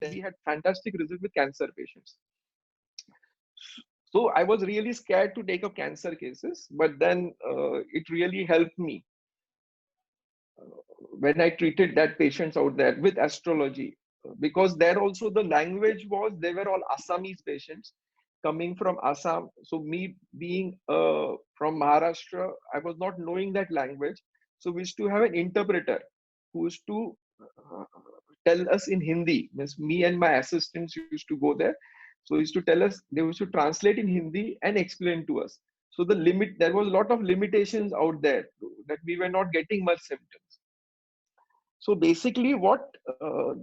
He had fantastic results with cancer patients. So I was really scared to take up cancer cases, but then it really helped me when I treated that patients out there with astrology, because there also the language was, they were all Assamese patients coming from Assam. So me being from Maharashtra, I was not knowing that language. So we used to have an interpreter who used to uh, tell us in Hindi. Means me and my assistants used to go there. So used to tell us, they used to translate in Hindi and explain to us. So there was a lot of limitations out there that we were not getting much symptoms. So basically,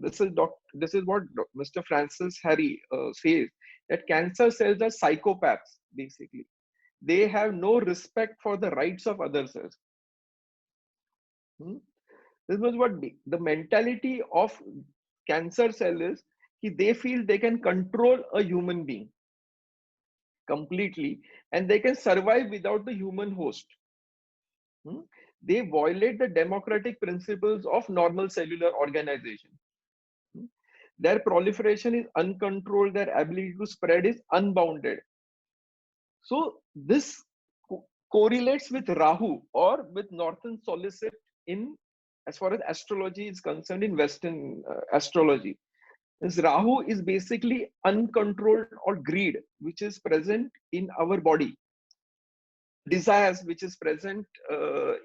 this is what Mr. Francis Harry says, that cancer cells are psychopaths. Basically, they have no respect for the rights of other cells. Hmm? This was what the mentality of cancer cell is. They feel they can control a human being completely, and they can survive without the human host. Hmm? They violate the democratic principles of normal cellular organization. Hmm? Their proliferation is uncontrolled, their ability to spread is unbounded. So this correlates with Rahu or with Northern Solstice in, as far as astrology is concerned, in Western astrology. This Rahu is basically uncontrolled or greed, which is present in our body, desires which is present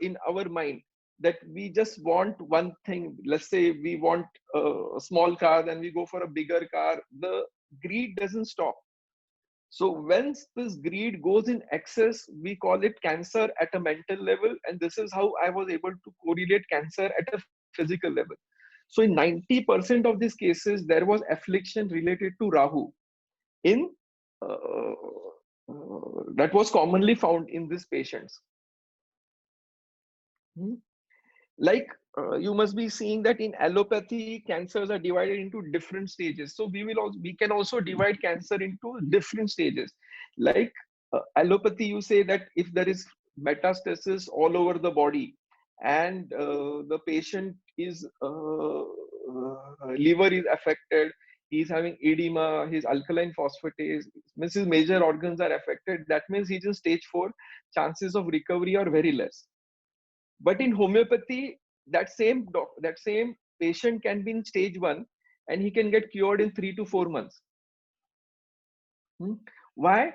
in our mind, that we just want one thing. Let's say we want a small car, then we go for a bigger car. The greed doesn't stop. So once this greed goes in excess, we call it cancer at a mental level, and this is how I was able to correlate cancer at a physical level. So in 90% of these cases, there was affliction related to Rahu in that was commonly found in these patients. Hmm. Like you must be seeing that in allopathy, cancers are divided into different stages. So we can also divide cancer into different stages. Like allopathy, you say that if there is metastasis all over the body, and the patient is liver is affected, he's having edema, his alkaline phosphatase, means his major organs are affected. That means he's in stage 4. Chances of recovery are very less. But in homeopathy, that same patient can be in stage 1, and he can get cured in 3 to 4 months. Hmm? Why?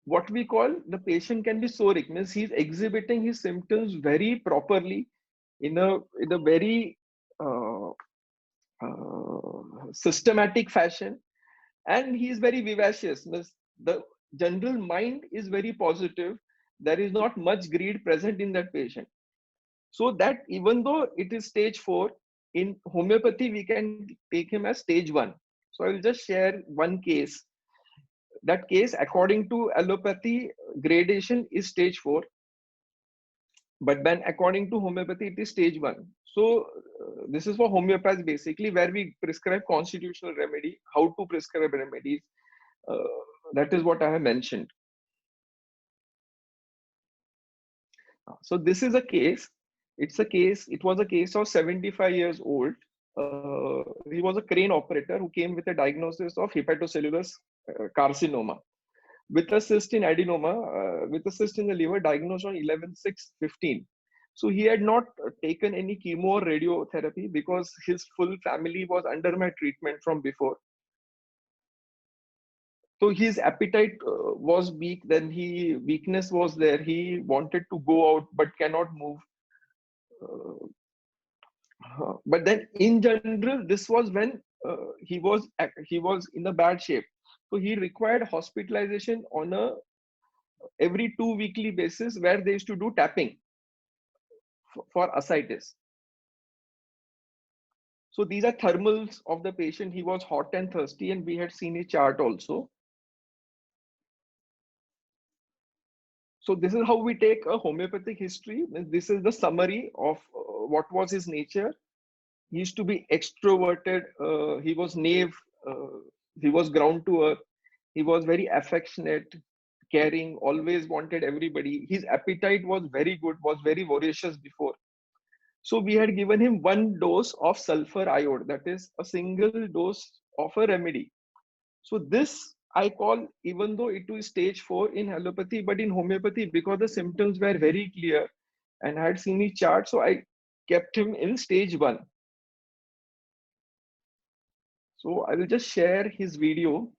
What we call, the patient can be soric, means he's exhibiting his symptoms very properly, in a very systematic fashion, and he is very vivacious. Means the general mind is very positive. There is not much greed present in that patient. So that even though it is stage 4, in homeopathy, we can take him as stage 1. So I will just share one case. That case, according to allopathy, gradation is stage 4. But then according to homeopathy, it is stage 1. So this is for homeopaths basically, where we prescribe constitutional remedy, how to prescribe remedies. That is what I have mentioned. So this is a case. It was a case of 75 years old. He was a crane operator who came with a diagnosis of hepatocellular carcinoma with a cyst in adenoma, with a cyst in the liver, diagnosed on 11/6/15. So he had not taken any chemo or radiotherapy because his full family was under my treatment from before. So his appetite was weak. Then weakness was there. He wanted to go out but cannot move. But then in general, this was when he was in a bad shape. So he required hospitalization on a every 2 weekly basis, where they used to do tapping for ascites. So these are thermals of the patient. He was hot and thirsty, and we had seen a chart also. So this is how we take a homeopathic history. This is the summary of what was his nature. He used to be extroverted. He was knave. He was ground to earth. He was very affectionate, caring, always wanted everybody. His appetite was very good, was very voracious before. So we had given him 1 dose of sulfur iode, that is a single dose of a remedy. So this I call, even though it was stage 4 in allopathy, but in homeopathy, because the symptoms were very clear and I had seen his chart, so I kept him in stage 1. So I will just share his video.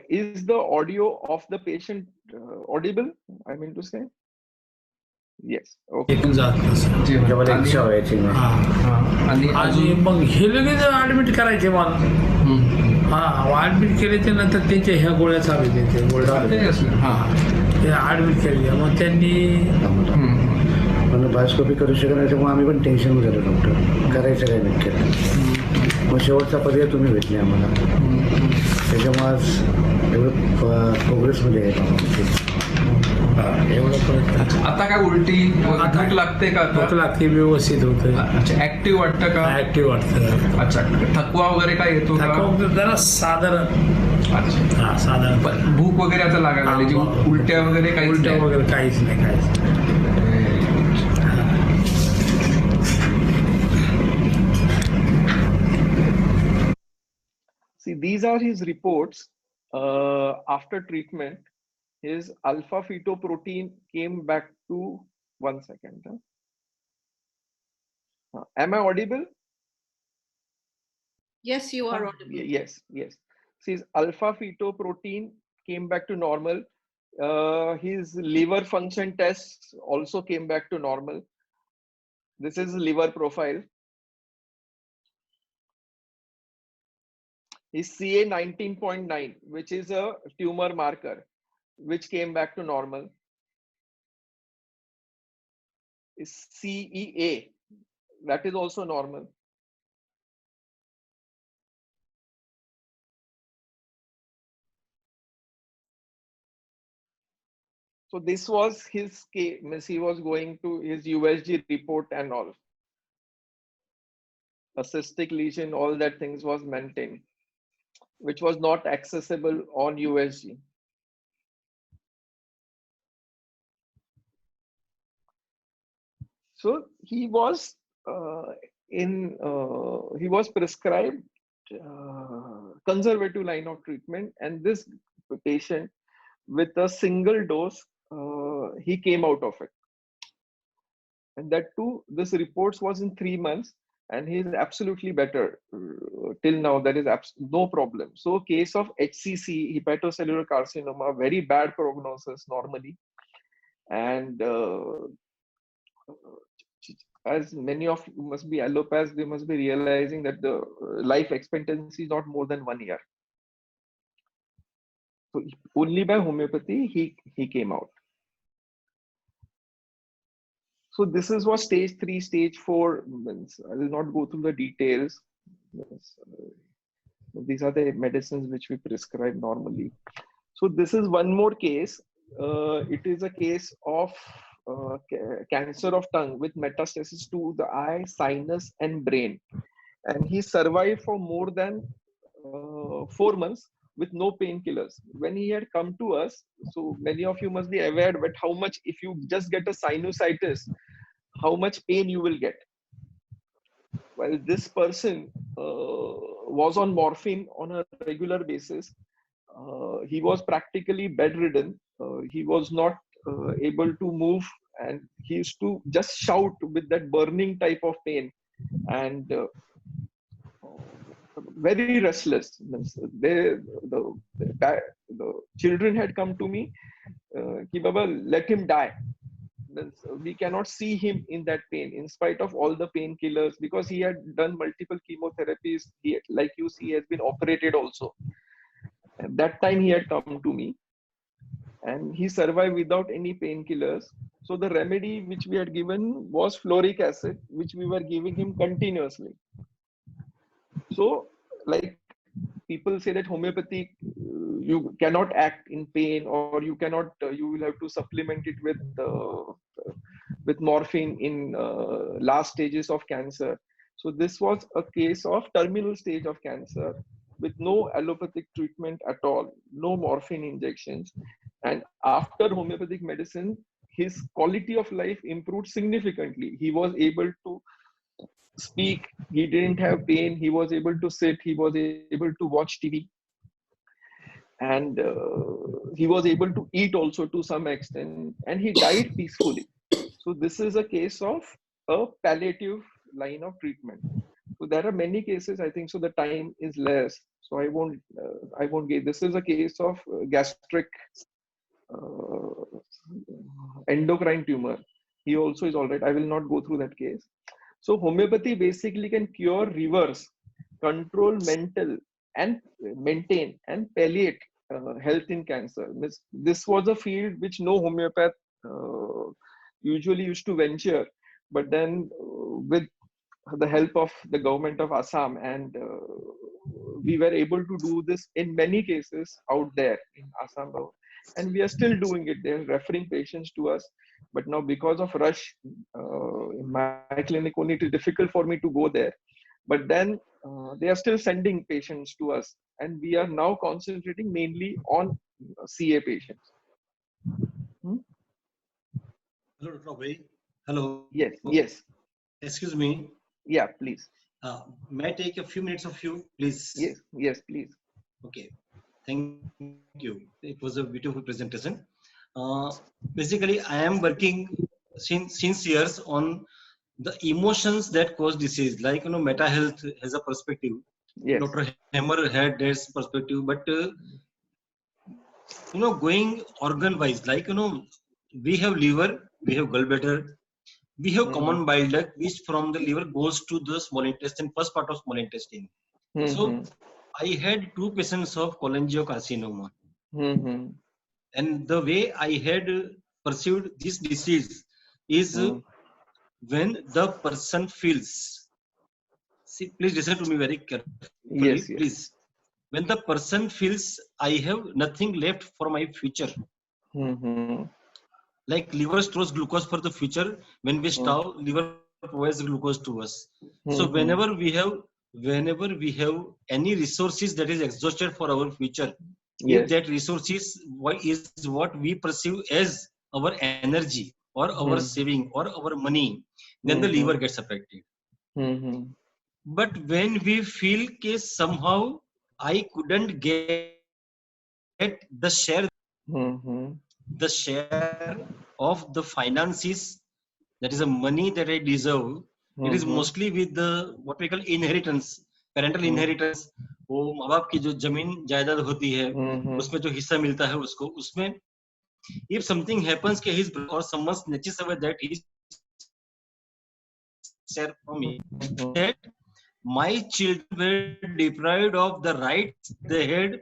Is the audio of the patient audible? I mean to say. Yes. Okay. आणि मग हे लगेच admit करायचे मला. Admit केल्याच्या नंतर त्यांच्या ह्या गोळ्या चालू त्यांच्या गोळ्या ते ऍडमिट केले. मग त्यांनी बायोस्कोपी करू शकत नाही, त्यामुळे आम्ही पण टेन्शनमध्ये झालो. डॉक्टर करायचं काय नक्की. मग शेवटचा पर्याय तुम्ही भेटले आम्हाला. त्याच्यामुळे आज एवढं प्रोग्रेसमध्ये आहे. आता काय उलटी भूक लागते का? भूक लागते, व्यवस्थित होतं. अच्छा, ऍक्टिव्ह वाटतं का? ऍक्टिव्ह वाटतं. अच्छा, थकवा वगैरे काय येतो का? जरा साधारण. अच्छा, हा साधारण. भूक वगैरे आता लागायला लागली, उलट्या वगैरे काही? उलट्या वगैरे काहीच नाही. See, these are his reports after treatment. His alpha fetoprotein came back to 1 second. Am I audible? Yes, you are audible. Yes. See, his alpha fetoprotein came back to normal. His liver function tests also came back to normal. This is liver profile. His CA 19.9, which is a tumor marker, which came back to normal. Is CEA, that is also normal. So this was his case. He was going to his USG report and all. A cystic lesion, all that things was maintained, which was not accessible on USG. So he was he was prescribed conservative line of treatment, and this patient with a single dose, he came out of it. And that too, this reports was in 3 months, and he is absolutely better till now. There is no problem. So case of HCC, hepatocellular carcinoma, very bad prognosis normally. And as many of you must be allopaths, they must be realizing that the life expectancy is not more than 1 year. So only by homeopathy he came out. So this is what stage 3, stage 4 means. I will not go through the details. These are the medicines which we prescribe normally. So this is one more case. It is a case of cancer of tongue with metastasis to the eye, sinus, and brain. And he survived for more than 4 months with no painkillers. When he had come to us, so many of you must be aware that how much, if you just get a sinusitis, how much pain you will get. Well, this person was on morphine on a regular basis. He was practically bedridden. He was not able to move, and he used to just shout with that burning type of pain, and very restless. The children had come to me, Ki Baba, let him die. We cannot see him in that pain in spite of all the painkillers, because he had done multiple chemotherapies. He, like you see, has been operated also. At that time he had come to me, and he survived without any painkillers. So the remedy which we had given was fluoric acid, which we were giving him continuously. So, like, people say that homeopathy, you cannot act in pain, or you cannot, you will have to supplement it with morphine in last stages of cancer. So this was a case of terminal stage of cancer with no allopathic treatment at all, no morphine injections. And after homeopathic medicine, his quality of life improved significantly. He was able to speak, he didn't have pain, he was able to sit, he was able to watch TV, and he was able to eat also to some extent, and he died peacefully. So this is a case of a palliative line of treatment. So there are many cases, I think, so the time is less, so I won't get. This is a case of gastric endocrine tumor. He also is all right. I will not go through that case. So homeopathy basically can cure, reverse, control mental, and maintain and palliate health in cancer. This was a field which no homeopath usually used to venture, but then with the help of the government of Assam, and we were able to do this in many cases out there in Assam, and we are still doing it. They're referring patients to us, but now because of rush in my clinic, only it is difficult for me to go there. But then they are still sending patients to us, and we are now concentrating mainly on CA patients. Hello, Dr. Abhay. Hello. Yes, yes. Excuse me. Yeah, please. May I take a few minutes of you, please? Yes, yes, please. Okay. Thank you. It was a beautiful presentation. Basically, I am working since years on the emotions that cause disease. Like, Meta Health has a perspective. Yes. Dr. Hammer had this perspective, but going organ wise, like, we have liver, we have gallbladder, we have common bile duct, which from the liver goes to the small intestine, first part of small intestine. So I had 2 patients of cholangiocarcinoma. And the way I had perceived this disease is when the person feels, see, please listen to me very carefully, yes, yes. please. When the person feels, I have nothing left for my future. Like liver stores glucose for the future. When we starve, liver provides glucose to us. So whenever we have any resources that is exhausted for our future, if that resources is what we perceive as our energy or our saving or our money, then the liver gets affected. But when we feel case somehow I couldn't get the share of the finances, that is the money that I deserve, it is mostly with the what we call inheritance, parental inheritance. वो माँ बाप की जो जमीन जायदाद होती है, उसमें जो हिस्सा मिलता है उसको, उसमें if something happens कि his or someone snatches away that he share from me, that my children were deprived of the rights they had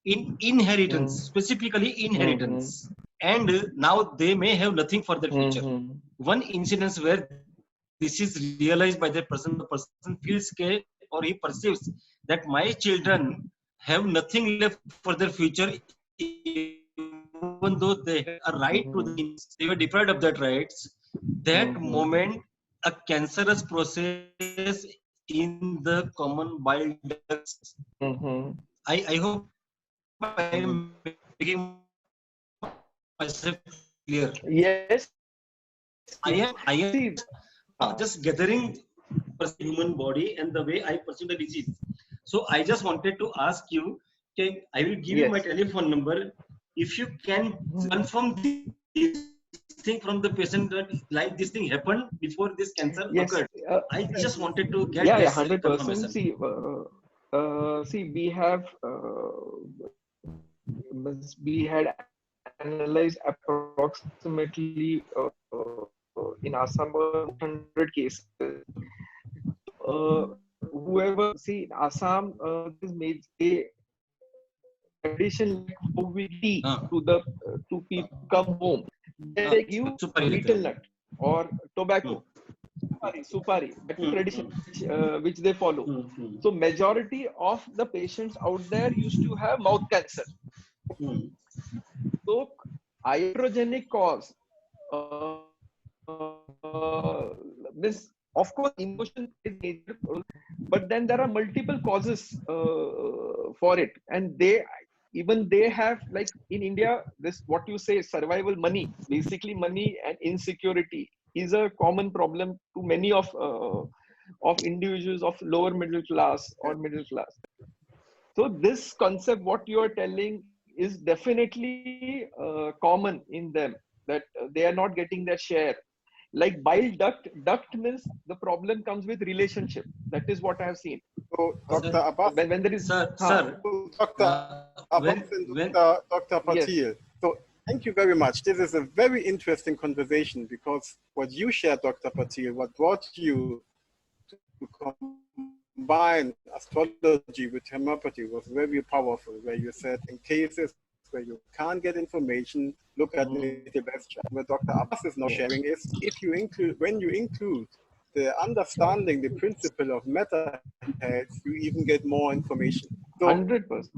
in inheritance, specifically inheritance. and now they may have nothing for their future. Mhm. One incident where this is realized by the person feels scared, or he perceives that my children have nothing left for their future, even though they had a right to the means, they were deprived of that rights. That moment, a cancerous process in the common bile ducts. Mhm. I hope I am making myself clear. Yes. I am See, just gathering human body and the way I perceive the disease. So I just wanted to ask you, okay, I will give you my yes. telephone number. If you can confirm this thing from the patient that like this thing happened before this cancer Yes. occurred, I just wanted to get Yeah, yeah, this 100%. confirmation. See, we have we had analyzed approximately in Assam 100 cases. Whoever see in Assam, this made a addition like how we tea to the to people come home. They give Super betel nut or tobacco, supari, that tradition which they follow. So majority of the patients out there used to have mouth cancer. So iatrogenic cause this, of course, emotion is major, but then there are multiple causes for it, and they have, like in India, this what you say survival money, basically money and insecurity is a common problem to many of individuals of lower middle class or middle class. So this concept, what you are telling, is definitely common in them, that they are not getting their share. Like bile duct means the problem comes with relationship. That is what I have seen. So, Dr. Abbas, When there is, Sir, Dr. Abbas and Dr. yes, Patil. So, thank you very much. This is a very interesting conversation because what you shared, Dr. Patil, what brought you to combine astrology with homeopathy was very powerful, where you said in cases where you can't get information, look at native extract. What Dr. Abbas is now sharing is if you include, when you include the understanding, the principle of meta health, you even get more information. So, 100%.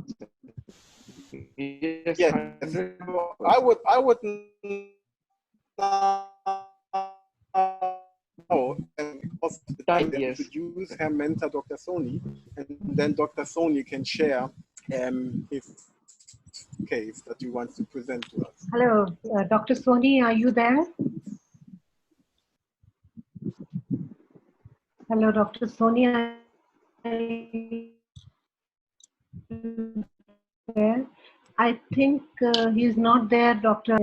Yes, yes, 100%. I would now Time, yes. introduce her mentor, Dr. Soni, and then Dr. Soni can share his case that he wants to present to us. Hello, Dr. Soni, are you there? Hello, Dr. Soni, are you there? I think he's not there, Doctor.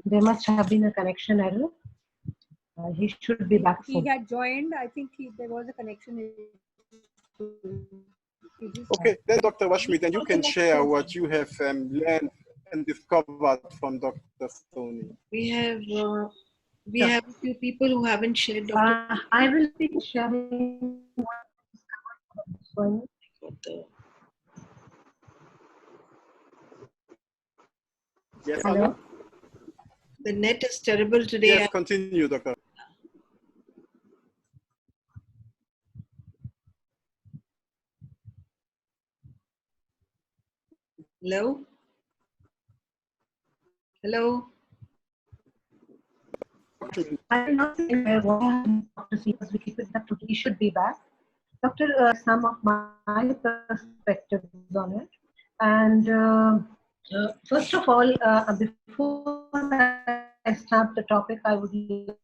There must have been a connection error. He should be back soon. He had joined. I think there was a connection issue. Okay, then Dr. Rashmi, then you can share what you have learned and discovered from Dr. Soni. We have a few people who haven't shared. Dr. I will be sharing one. Yes, Hello? Anna? The net is terrible today. Yes, continue, Doctor. Hello? Hello? I will not say what happened to see because we keep it up to he should be back. Doctor, some of my perspectives on it. And first of all, before I start the topic, I would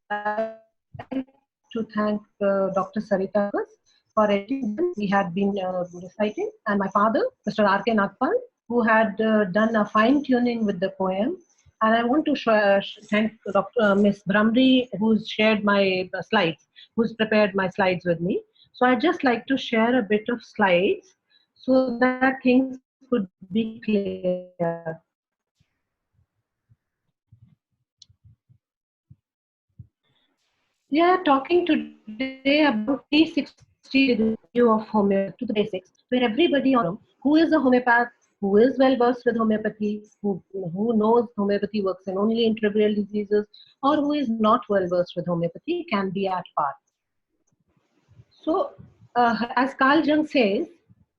like to thank Dr. Sarita for everything we had been reciting, and my father, Mr. R.K. Nagpal, who had done a fine-tuning with the poem. And I want to thank Dr. Ms. Bramri, who's shared my slides, who's prepared my slides with me. So I'd just like to share a bit of slides so that things could be clear. We are talking today about 360 review of homeopathy to the basics, where everybody who is a homeopath who is well versed with homeopathy, who knows homeopathy works in only intravenous diseases, or who is not well versed with homeopathy can be at par. So, as Carl Jung says,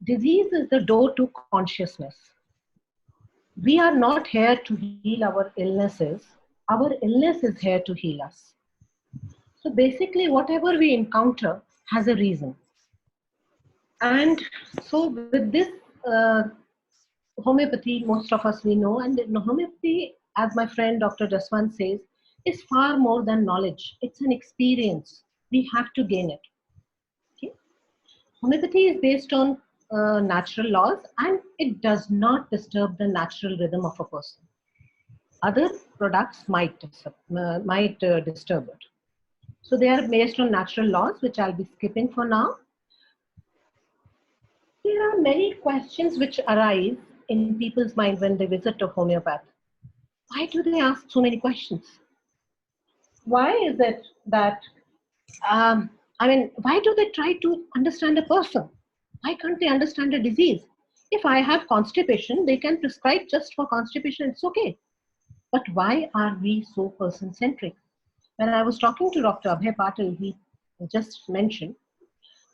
disease is the door to consciousness. We are not here to heal our illnesses. Our illness is here to heal us. So basically, whatever we encounter has a reason. And so with this homeopathy, most of us we know, and homeopathy, as my friend Dr. Jaswant says, is far more than knowledge. It's an experience. We have to gain it. Okay? Homeopathy is based on natural laws, and it does not disturb the natural rhythm of a person. Other products might disturb it. So they are based on natural laws, which I'll be skipping for now. There are many questions which arise in people's mind when they visit a homeopath. Why do they ask so many questions? Why is it that, why do they try to understand a person? Why can't they understand a disease? If I have constipation, they can prescribe just for constipation, it's okay. But why are we so person-centric? When I was talking to Dr. Abhay Patil, he just mentioned,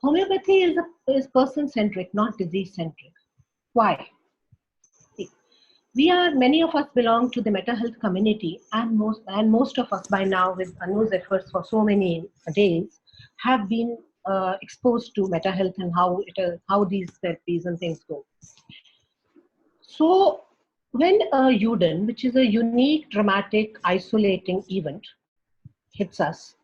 homeopathy is person-centric, not disease-centric. Why? See, many of us belong to the mental health community, and most of us by now, with Anu's efforts for so many days, have been exposed to mental health and how these therapies and things go. So when a Uden, which is a unique, dramatic, isolating event, hits us,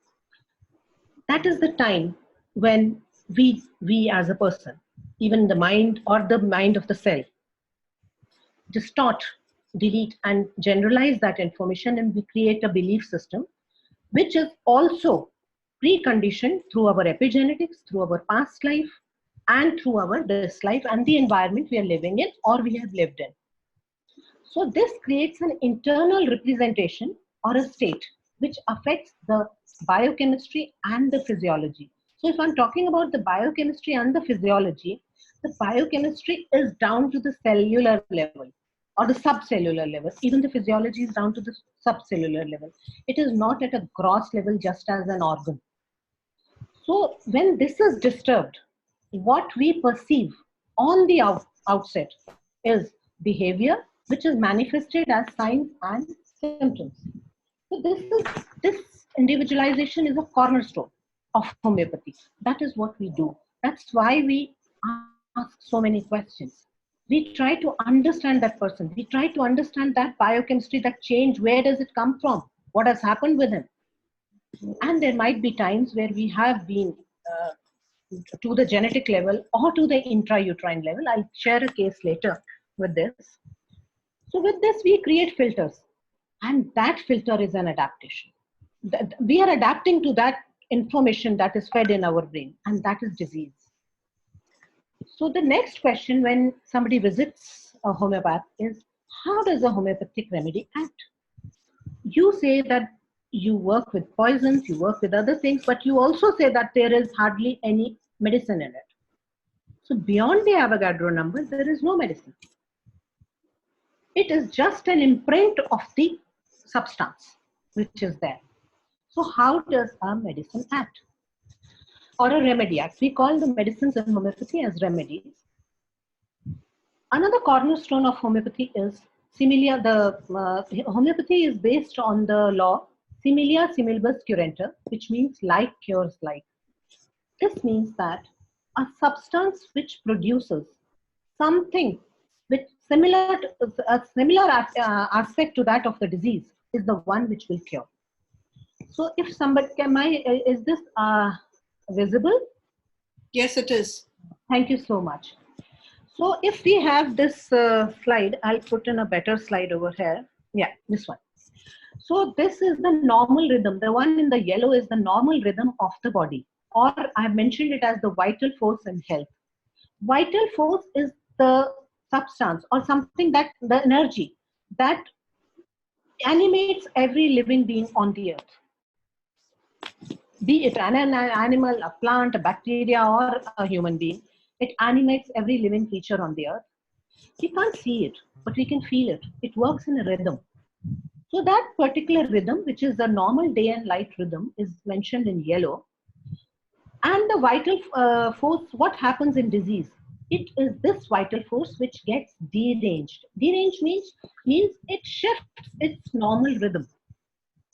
that is the time when we as a person, even the mind or the mind of the cell, distort, delete, and generalize that information, and we create a belief system, which is also preconditioned through our epigenetics, through our past life, and through our this life and the environment we are living in or we have lived in. So this creates an internal representation or a state which affects the biochemistry and the physiology. So if I'm talking about the biochemistry and the physiology, the biochemistry is down to the cellular level or the subcellular level. Even the physiology is down to the subcellular level. It is not at a gross level just as an organ. So when this is disturbed, what we perceive on the outset is behavior, which is manifested as signs and symptoms. So this individualization is a cornerstone of homeopathy. That is what we do. That's why we ask so many questions. We try to understand that person. We try to understand that biochemistry, that change. Where does it come from? What has happened with him? And there might be times where we have been to the genetic level or to the intrauterine level. I'll share a case later with this. So with this, we create filters, and that filter is an adaptation. We are adapting to that information that is fed in our brain, and that is disease. So the next question when somebody visits a homeopath is, how does a homeopathic remedy act? You say that you work with poisons, you work with other things, but you also say that there is hardly any medicine in it. So beyond the Avogadro number, there is no medicine. It is just an imprint of the substance which is there. So how does a medicine act? Or a remedy act? We call the medicines in homeopathy as remedies. Another cornerstone of homeopathy is similia. Homeopathy is based on the law similia similibus curantur, which means like cures like. This means that a substance which produces something which a similar aspect to that of the disease is the one which will cure. So if somebody, is this visible? Yes, it is. Thank you so much. So if we have this slide, I'll put in a better slide over here. Yeah, this one. So this is the normal rhythm. The one in the yellow is the normal rhythm of the body, or I've mentioned it as the vital force in health. Vital force is the substance or something that the energy that animates every living being on the earth. Be it an animal, a plant, a bacteria, or a human being, it animates every living creature on the earth. We can't see it, but we can feel it. It works in a rhythm. So that particular rhythm, which is the normal day and night rhythm, is mentioned in yellow. And the vital force, what happens in disease? It is this vital force which gets deranged. Deranged means it shifts its normal rhythm.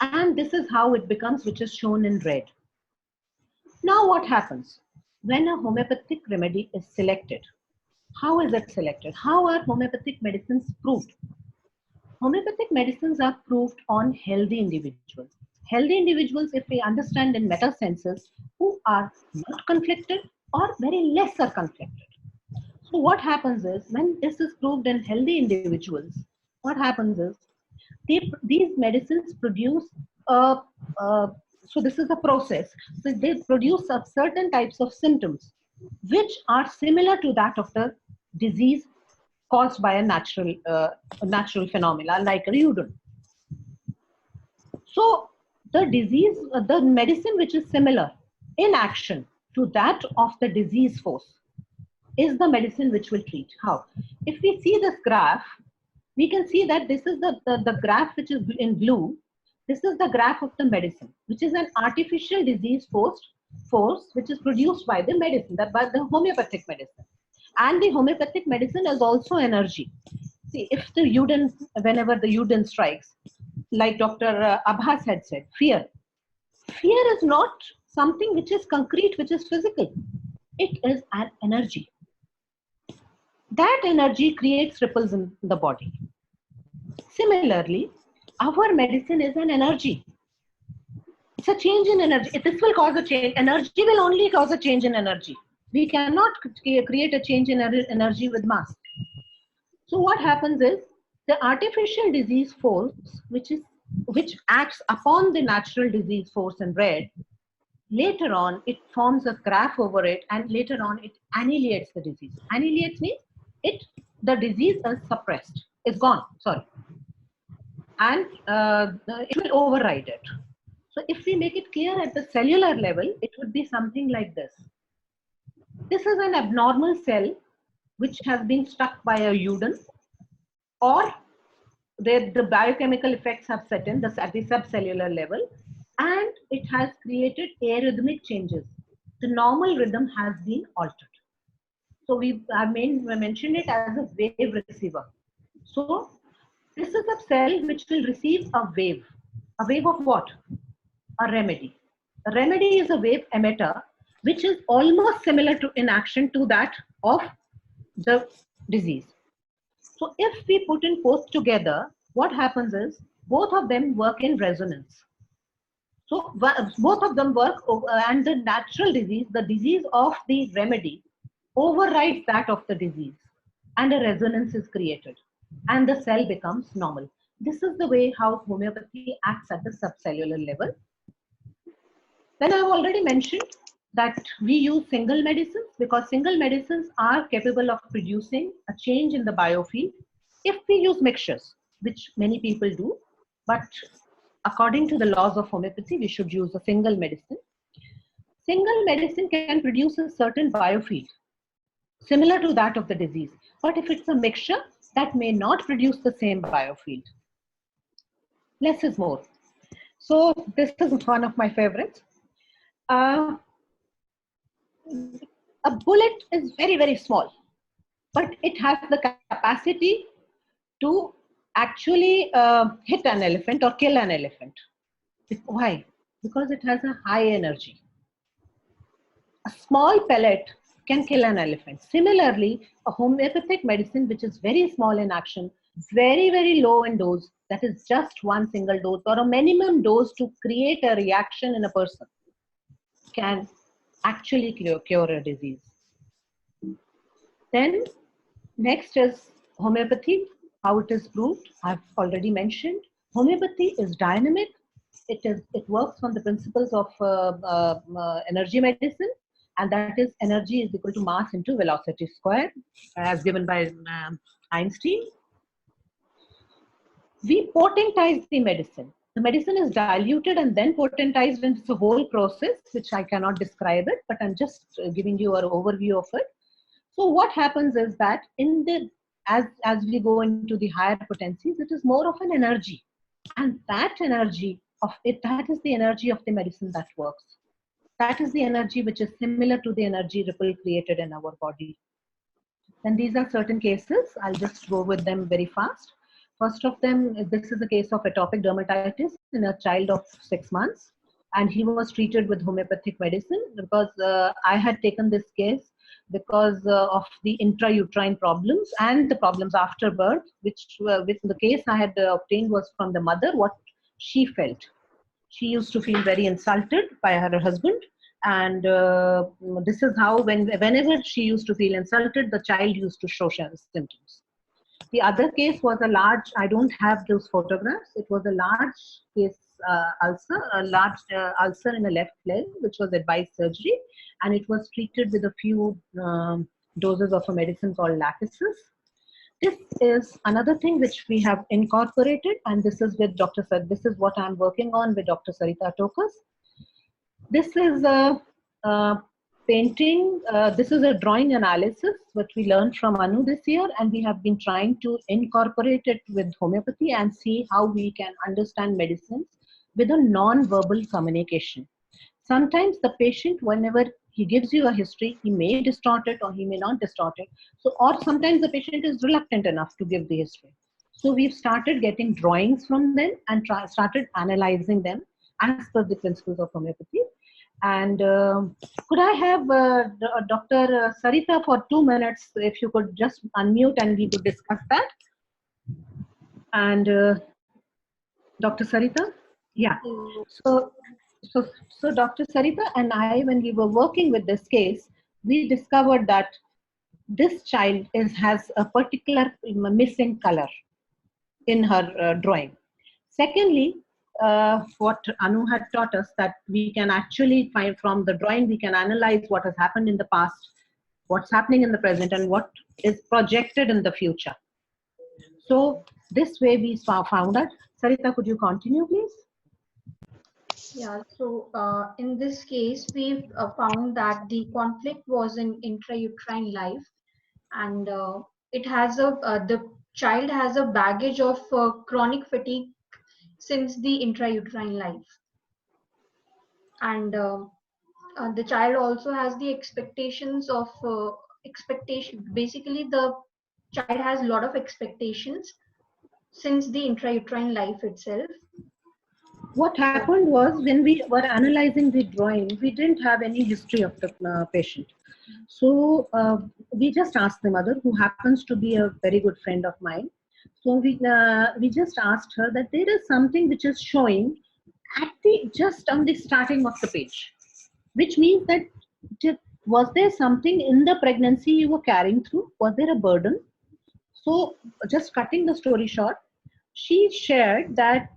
And this is how it becomes, which is shown in red. Now what happens? When a homeopathic remedy is selected, how is it selected? How are homeopathic medicines proved? Homeopathic medicines are proved on healthy individuals. Healthy individuals, if we understand in meta senses, who are not conflicted or very less are conflicted. So what happens is, when this is proved in healthy individuals, what happens is, these medicines produce, so this is the process. So they produce certain types of symptoms, which are similar to that of the disease caused by a natural phenomena like Rudin. So the disease, the medicine which is similar in action to that of the disease force is the medicine which will treat. How? If we see this graph, we can see that this is the graph which is in blue. This is the graph of the medicine, which is an artificial disease force which is produced by the medicine, by the homeopathic medicine. And the homeopathic medicine is also energy. See, if the Uden, whenever the Uden strikes, like Dr. Abbas had said, fear. Fear is not something which is concrete, which is physical. It is an energy. That energy creates ripples in the body. Similarly, our medicine is an energy. It's a change in energy. This will cause a change. Energy will only cause a change in energy. We cannot create a change in energy with mass. So what happens is, the artificial disease force, which acts upon the natural disease force in red, later on it forms a graph over it, and later on it annihilates the disease. Annihilates means the disease is suppressed, is gone, sorry. And it will override it. So if we make it clear at the cellular level, it would be something like this. This is an abnormal cell which has been struck by a Uden, or the biochemical effects have set in at the subcellular level, and it has created arrhythmic changes. The normal rhythm has been altered. So we mentioned it as a wave receiver. So this is a cell which will receive a wave. A wave of what? A remedy. A remedy is a wave emitter, which is almost similar in action to that of the disease. So if we put in both together, what happens is, both of them work in resonance. So both of them work, and the natural disease, the disease of the remedy, overrides that of the disease, and a resonance is created, and the cell becomes normal. This is the way how homeopathy acts at the subcellular level. Then I've already mentioned that we use single medicines, because single medicines are capable of producing a change in the biofield. If we use mixtures, which many people do, but according to the laws of homeopathy, we should use a single medicine. Single medicine can produce a certain biofield, similar to that of the disease. But if it's a mixture, that may not produce the same biofield. Less is more. So this is one of my favorites. A bullet is very, very small, but it has the capacity to actually hit an elephant or kill an elephant. Why? Because it has a high energy. A small pellet can kill an elephant. Similarly, a homeopathic medicine, which is very small in action, very, very low in dose, that is just one single dose or a minimum dose to create a reaction in a person, can actually cure a disease. Then next is homeopathy, how it is proved. I've already mentioned. Homeopathy is dynamic. It works on the principles of energy medicine, and that is energy is equal to mass into velocity square, as given by Einstein. We potentize the medicine. The medicine is diluted and then potentized, and it's a whole process which I cannot describe it, but I'm just giving you an overview of it. So what happens is that in the as we go into the higher potencies, it is more of an energy. And that energy of it, that is the energy of the medicine that works. That is the energy which is similar to the energy ripple created in our body. And these are certain cases. I'll just go with them very fast. First of them, this is a case of atopic dermatitis in a child of 6 months. And he was treated with homeopathic medicine because I had taken this case because of the intrauterine problems and the problems after birth, which with the case I had obtained was from the mother, what she felt. She used to feel very insulted by her husband. And this is how, whenever she used to feel insulted, the child used to show symptoms. The other case was a large, I don't have those photographs, it was a large case ulcer, a large ulcer in the left leg, which was advised surgery, and it was treated with a few doses of a medicine called Lachesis. This is another thing which we have incorporated, and this is with Dr. This is what I'm working on with Dr. Sarita Tokas. This is a painting, this is a drawing analysis which we learned from Anu this year, and we have been trying to incorporate it with homeopathy and see how we can understand medicines with a non-verbal communication. Sometimes the patient, whenever he gives you a history, he may distort it or he may not distort it. So, or sometimes the patient is reluctant enough to give the history. So we've started getting drawings from them and started analyzing them as per the principles of homeopathy. And could I have Dr. Sarita for 2 minutes, if you could just unmute and we could discuss that. And Dr. Sarita? Yeah. So Dr. Sarita and I, when we were working with this case, we discovered that this child has a particular missing color in her drawing. Secondly, what Anu had taught us, that we can actually find from the drawing, we can analyze what has happened in the past, what's happening in the present, and what is projected in the future. So this way we found that. Sarita, could you continue, please? Yeah, so in this case, we've found that the conflict was in intrauterine life, and it has the child has a baggage of chronic fatigue since the intrauterine life, and the child also has the expectations of basically the child has a lot of expectations since the intrauterine life itself. What happened was, when we were analyzing the drawing, we didn't have any history of the patient. So we just asked the mother, who happens to be a very good friend of mine. So we just asked her that there is something which is showing at just on the starting of the page, which means that was there something in the pregnancy you were carrying through? Was there a burden? So just cutting the story short, she shared that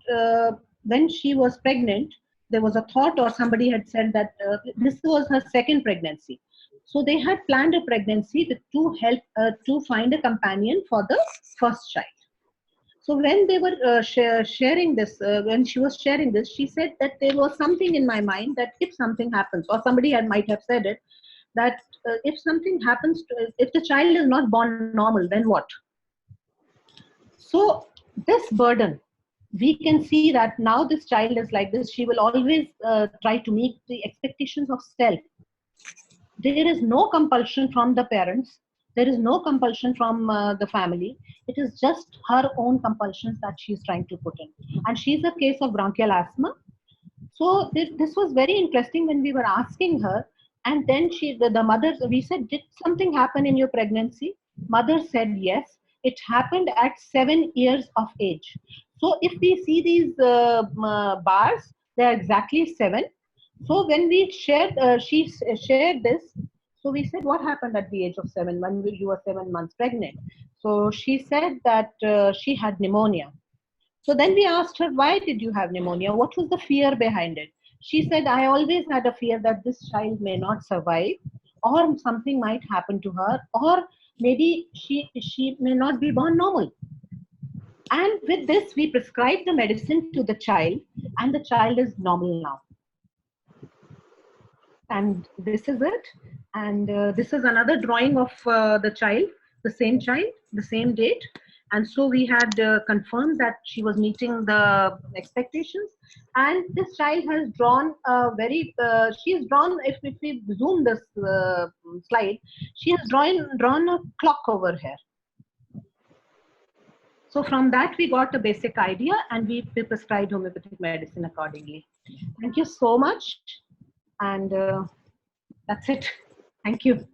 when she was pregnant, there was a thought, or somebody had said that this was her second pregnancy. So they had planned a pregnancy to help to find a companion for the first child. So when they were sharing this, when she was sharing this, she said that there was something in my mind that if something happens, or somebody might have said it, that if something happens, if the child is not born normal, then what? So this burden, we can see that now this child is like this. She will always try to meet the expectations of self. There is no compulsion from the parents. There is no compulsion from the family. It is just her own compulsions that she's trying to put in. And she's a case of bronchial asthma. So this was very interesting when we were asking her. And then the mother, we said, did something happen in your pregnancy? Mother said yes. It happened at 7 years of age. So if we see these bars, they are exactly 7. So when we shared, she shared this. So we said, what happened at the age of 7 when you were 7 months pregnant? So she said that she had pneumonia. So then we asked her, why did you have pneumonia? What was the fear behind it? She said, I always had a fear that this child may not survive, or something might happen to her, or maybe she may not be born normal. And with this, we prescribed the medicine to the child, and the child is normal now. And this is it. And this is another drawing of the child. the same child, the same date. And so we had confirmed that she was meeting the expectations. And this child has drawn a very, she has drawn, if we zoom this slide, she has drawn a clock over here. So from that, we got a basic idea and we prescribed homeopathic medicine accordingly. Thank you so much. And that's it. Thank you.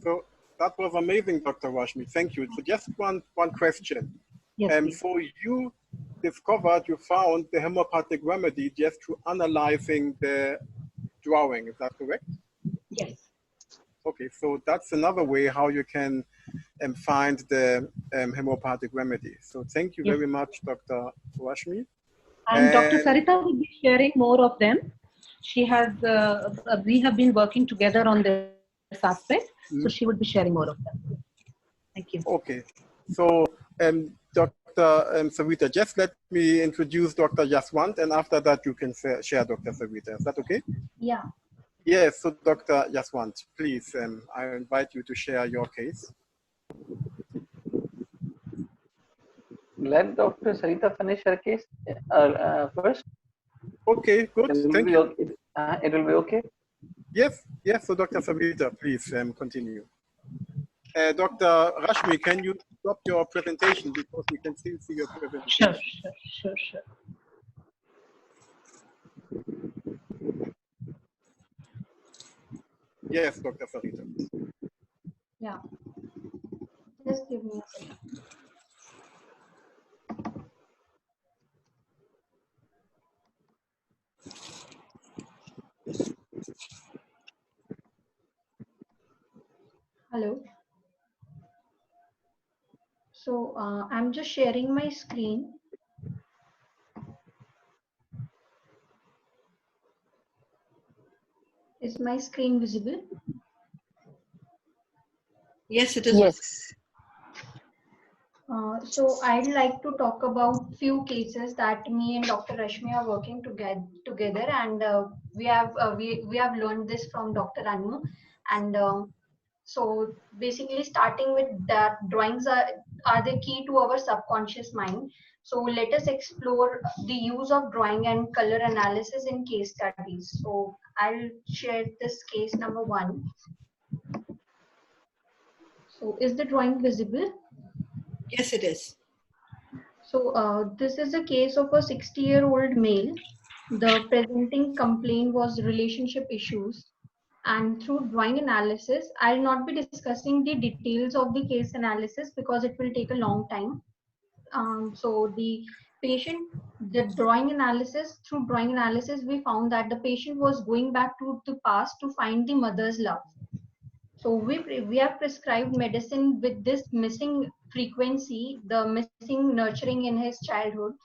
So that was amazing, Dr. Rashmi. Thank you. So just one question. Yes, so you discovered, you found the homeopathic remedy just through analyzing the drawing. Is that correct? Yes. Okay, so that's another way how you can find the homeopathic remedy. So thank you very much, Dr. Rashmi. And Dr. Sarita will be sharing more of them. She has, we have been working together on this aspect, so she would be sharing more of them. Thank you. Okay, so Dr. Savita, just let me introduce Dr. Jaswant, and after that you can share Dr. Savita. Is that okay? Yeah. Yes, so Dr. Jaswant, please, I invite you to share your case. Let Dr. Sarita finish her case first. Okay, good. Thank you. It will be okay? Yes, yes. So Dr. Savita, please continue. Dr. Rashmi, can you stop your presentation because we can still see your presentation? Sure. Yes, Dr. Sarita. Yeah. Just give me a second. Hello. So I'm just sharing my screen. Is my screen visible? Yes, it is. Yes. So I'd like to talk about few cases that me and Dr. Rashmi are working together, and we have learned this from Dr. Anu, and so basically starting with that, drawings are the key to our subconscious mind. So let us explore the use of drawing and color analysis in case studies. So I'll share this case number 1. So is the drawing visible? Yes, it is. So this is a case of a 60-year-old male. The presenting complaint was relationship issues. And through drawing analysis, I'll not be discussing the details of the case analysis because it will take a long time. So the patient, through drawing analysis, we found that the patient was going back to the past to find the mother's love. So we have prescribed medicine with this missing frequency, the missing nurturing in his childhood.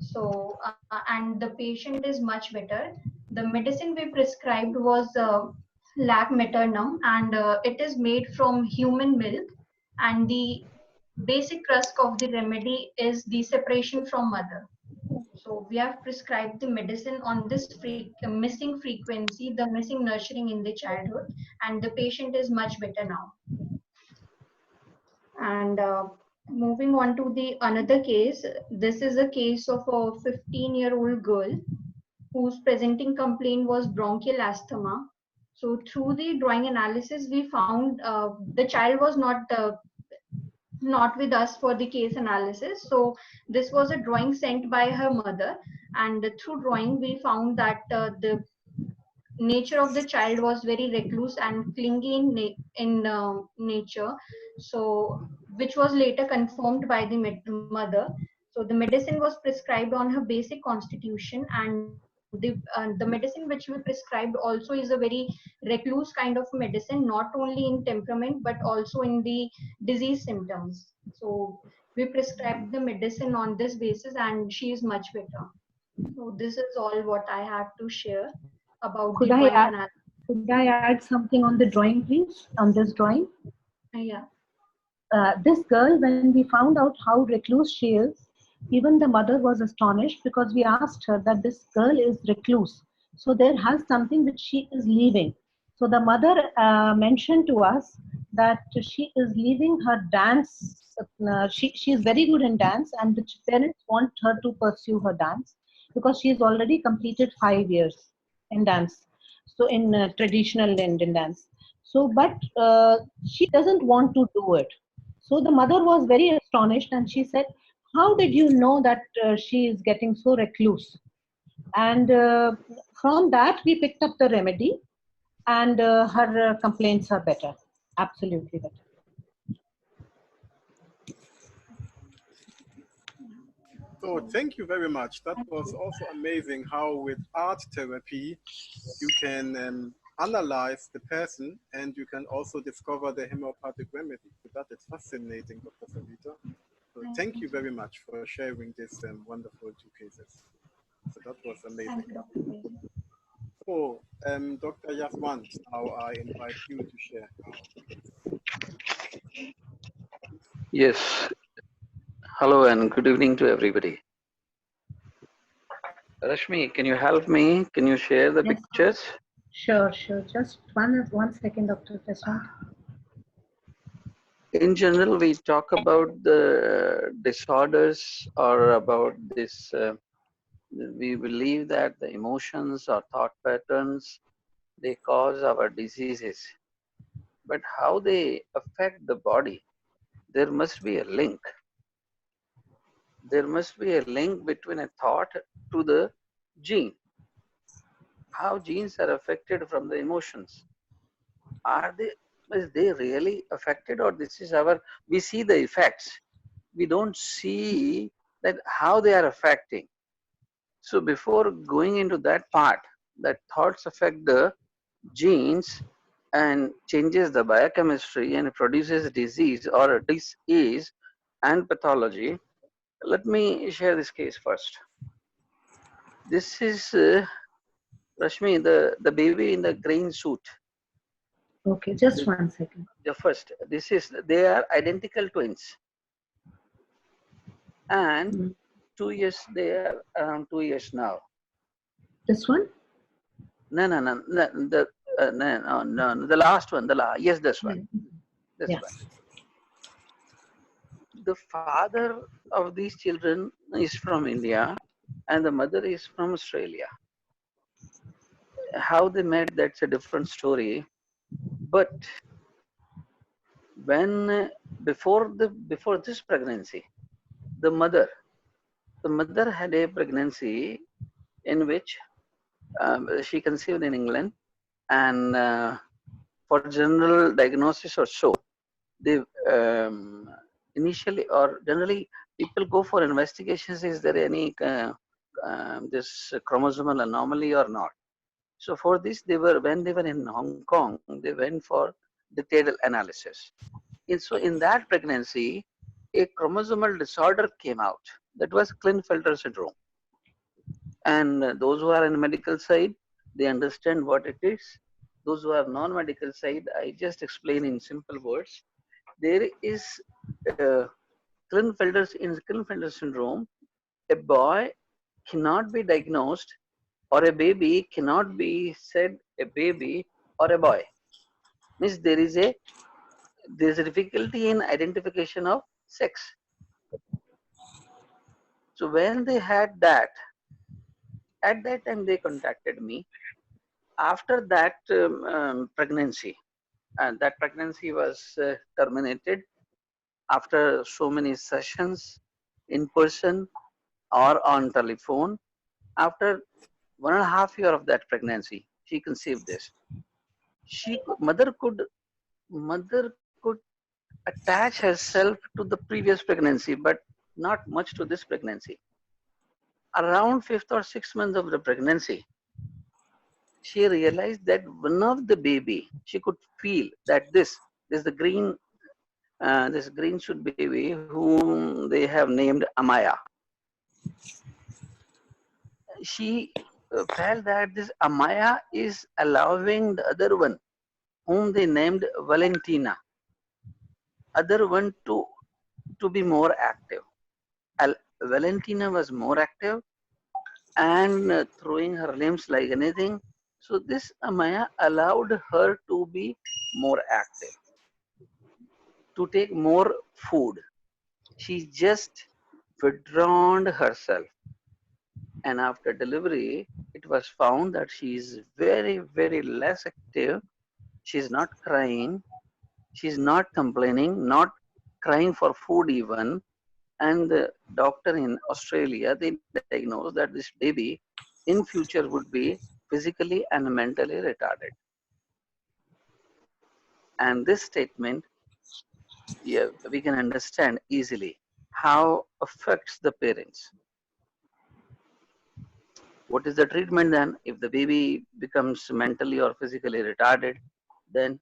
So and the patient is much better. The medicine we prescribed was lacmeternum, and it is made from human milk, and the basic crux of the remedy is the separation from mother. So we have prescribed the medicine on this missing frequency, the missing nurturing in the childhood, and the patient is much better now. And moving on to the another case, this is a case of a 15-year-old girl whose presenting complaint was bronchial asthma. So through the drawing analysis, we found the child was not with us for the case analysis. So this was a drawing sent by her mother, and through drawing we found that the nature of the child was very recluse and clingy in nature, so which was later confirmed by the mother. So the medicine was prescribed on her basic constitution, and the medicine which we prescribed also is a very recluse kind of medicine, not only in temperament but also in the disease symptoms. So we prescribed the medicine on this basis, and she is much better. So this is all what I have to share about Could the I drawing add, could I add something on the drawing, please? On this drawing? Yeah. This girl, when we found out how recluse she is, even the mother was astonished because we asked her that this girl is recluse. So there has something which she is leaving. So the mother mentioned to us that she is leaving her dance. She is very good in dance, and the parents want her to pursue her dance because she has already completed 5 years in dance. So in traditional Indian dance. So, but she doesn't want to do it. So the mother was very astonished, and she said, "How did you know that she is getting so recluse?" And from that, we picked up the remedy, and her complaints are better, absolutely better. So thank you very much. That was also amazing how with art therapy, you can analyze the person and you can also discover the homeopathic remedy. So that is fascinating, Dr. Sarita. So thank you very much for sharing this wonderful 2 cases. So that was amazing. So Dr. Yaswant, now I invite you to share. Yes. Hello and good evening to everybody. Rashmi, can you help me? Can you share the pictures? Sure. Just one second, Dr. Prashant. In general, we talk about the disorders or about this. We believe that the emotions or thought patterns, they cause our diseases. But how they affect the body, there must be a link. There must be a link between a thought to the gene. How genes are affected from the emotions. Is they really affected, or this is we see the effects. We don't see that how they are affecting. So before going into that part, that thoughts affect the genes and changes the biochemistry and produces disease or a disease and pathology, let me share this case first. This is Rashmi, the baby in the green suit. Okay, just 1 second. The first, they are identical twins. And 2 years, they are around 2 years now. This one? No, the last one, yes, this one. This one. The father of these children is from India and the mother is from Australia. How they met, that's a different story. But when before this pregnancy, the mother had a pregnancy in which she conceived in England, and for general diagnosis or so, they initially or generally people go for investigations. Is there any this chromosomal anomaly or not? So for this, when they were in Hong Kong, they went for detailed analysis. And so in that pregnancy, a chromosomal disorder came out. That was Klinefelter syndrome. And those who are in medical side, they understand what it is. Those who are non-medical side, I just explain in simple words. There is Klinefelter syndrome. A boy cannot be diagnosed, or a baby cannot be said a baby or a boy. Means there is a difficulty in identification of sex. So when they had that, at that time they contacted me. After that pregnancy, and that pregnancy was terminated after so many sessions in person or on telephone. After 1.5 years of that pregnancy, she conceived this. Mother could attach herself to the previous pregnancy, but not much to this pregnancy. Around 5th or 6th month of the pregnancy, she realized that one of the baby, she could feel that this is the green suit baby whom they have named Amaya. She felt that this Amaya is allowing the other one, whom they named Valentina, other one to be more active. Valentina was more active and throwing her limbs like anything. So this Amaya allowed her to be more active, to take more food. She just withdrawn herself. And after delivery, it was found that she is very, very less active. She's not crying. She's not complaining, not crying for food even. And the doctor in Australia, they diagnosed that this baby in future would be physically and mentally retarded. And this statement, yeah, we can understand easily how affects the parents. What is the treatment then? If the baby becomes mentally or physically retarded, then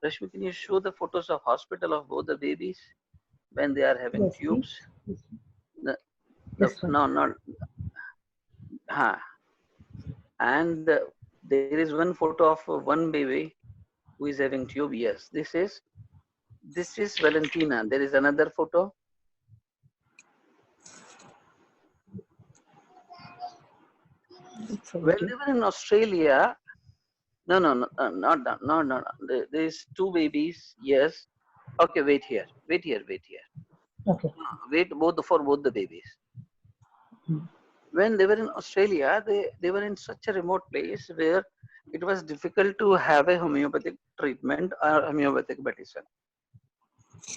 Rashmi, can you show the photos of hospital of both the babies when they are having Yes, tubes? This one. No, not. And there is one photo of one baby who is having tube. Yes, this is Valentina. There is another photo. When they were in Australia, no, no. There's two babies. Yes. Okay, wait here. Okay. Wait for both the babies. When they were in Australia, they were in such a remote place where it was difficult to have a homeopathic treatment or homeopathic medicine.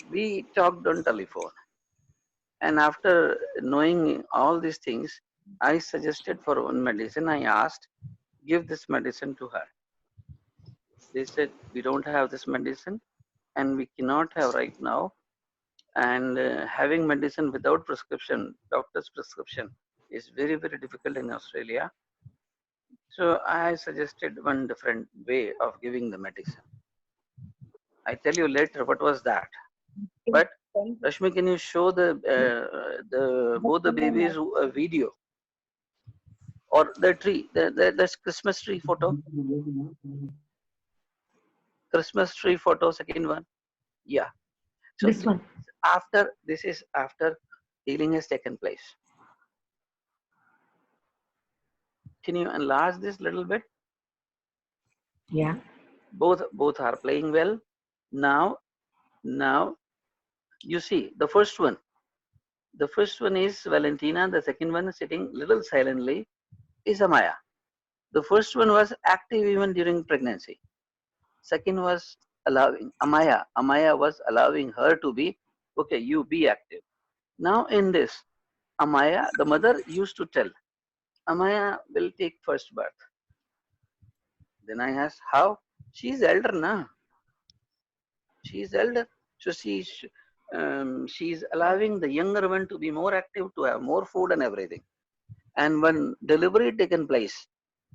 We talked on telephone. And after knowing all these things, I suggested for one medicine. I asked, give this medicine to her. They said, we don't have this medicine and we cannot have right now. And having medicine without prescription, doctor's prescription, is very, very difficult in Australia. So I suggested one different way of giving the medicine. I tell you later what was that. But Rashmi, can you show the both the babies a video or the tree? That's Christmas tree photo. Christmas tree photo, second one. Yeah. So This one. This is after healing has taken place. Can you enlarge this little bit? Yeah. Both are playing well. Now you see the first one. The first one is Valentina. The second one is sitting little silently is Amaya. The first one was active even during pregnancy. Second was allowing Amaya. Amaya was allowing her to be, okay, you be active. Now in this, Amaya, the mother used to tell, Amaya will take first birth. Then I asked, how? She's elder now. She's elder. So she's allowing the younger one to be more active, to have more food and everything. And when delivery taken place,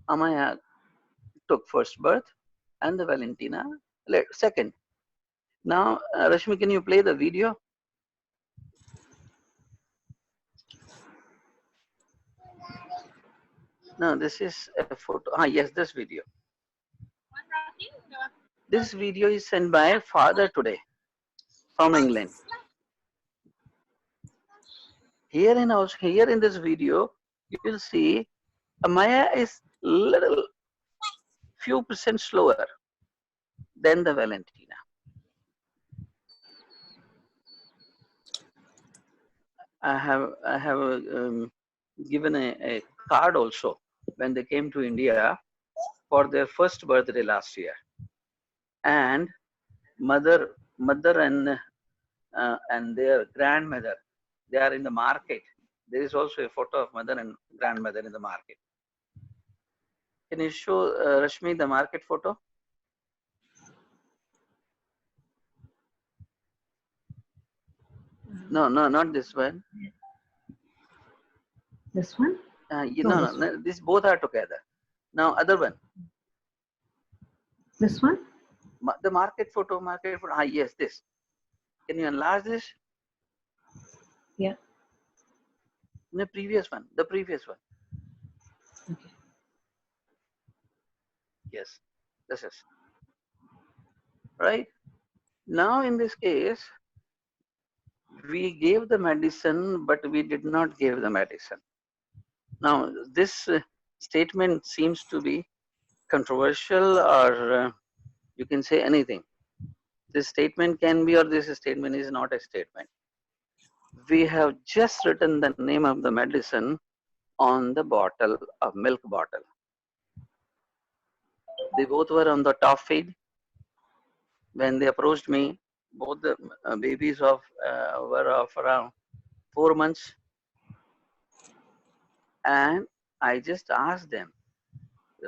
Amaya took first birth and the Valentina second. Now, Rashmi, can you play the video? No, this is a photo. Yes, this video. This video is sent by father today from England. Here in this video, you will see Amaya is little few percent slower than the Valentina. I have given a card also when they came to India for their first birthday last year, and mother and their grandmother, they are in the market. There is also a photo of mother and grandmother in the market. Can you show Rashmi the market photo? No, not this one. This one? No, these both are together. Now other one. This one? The market photo. Yes, this. Can you enlarge this? Yeah. The previous one. Okay. Yes, this is. Right? Now in this case, we gave the medicine, but we did not give the medicine. Now this statement seems to be controversial, or you can say anything. This statement can be, or this statement is not a statement. We have just written the name of the medicine on the bottle of milk bottle. They both were on the top feed. When they approached me, both the babies were of around 4 months, and I just asked them,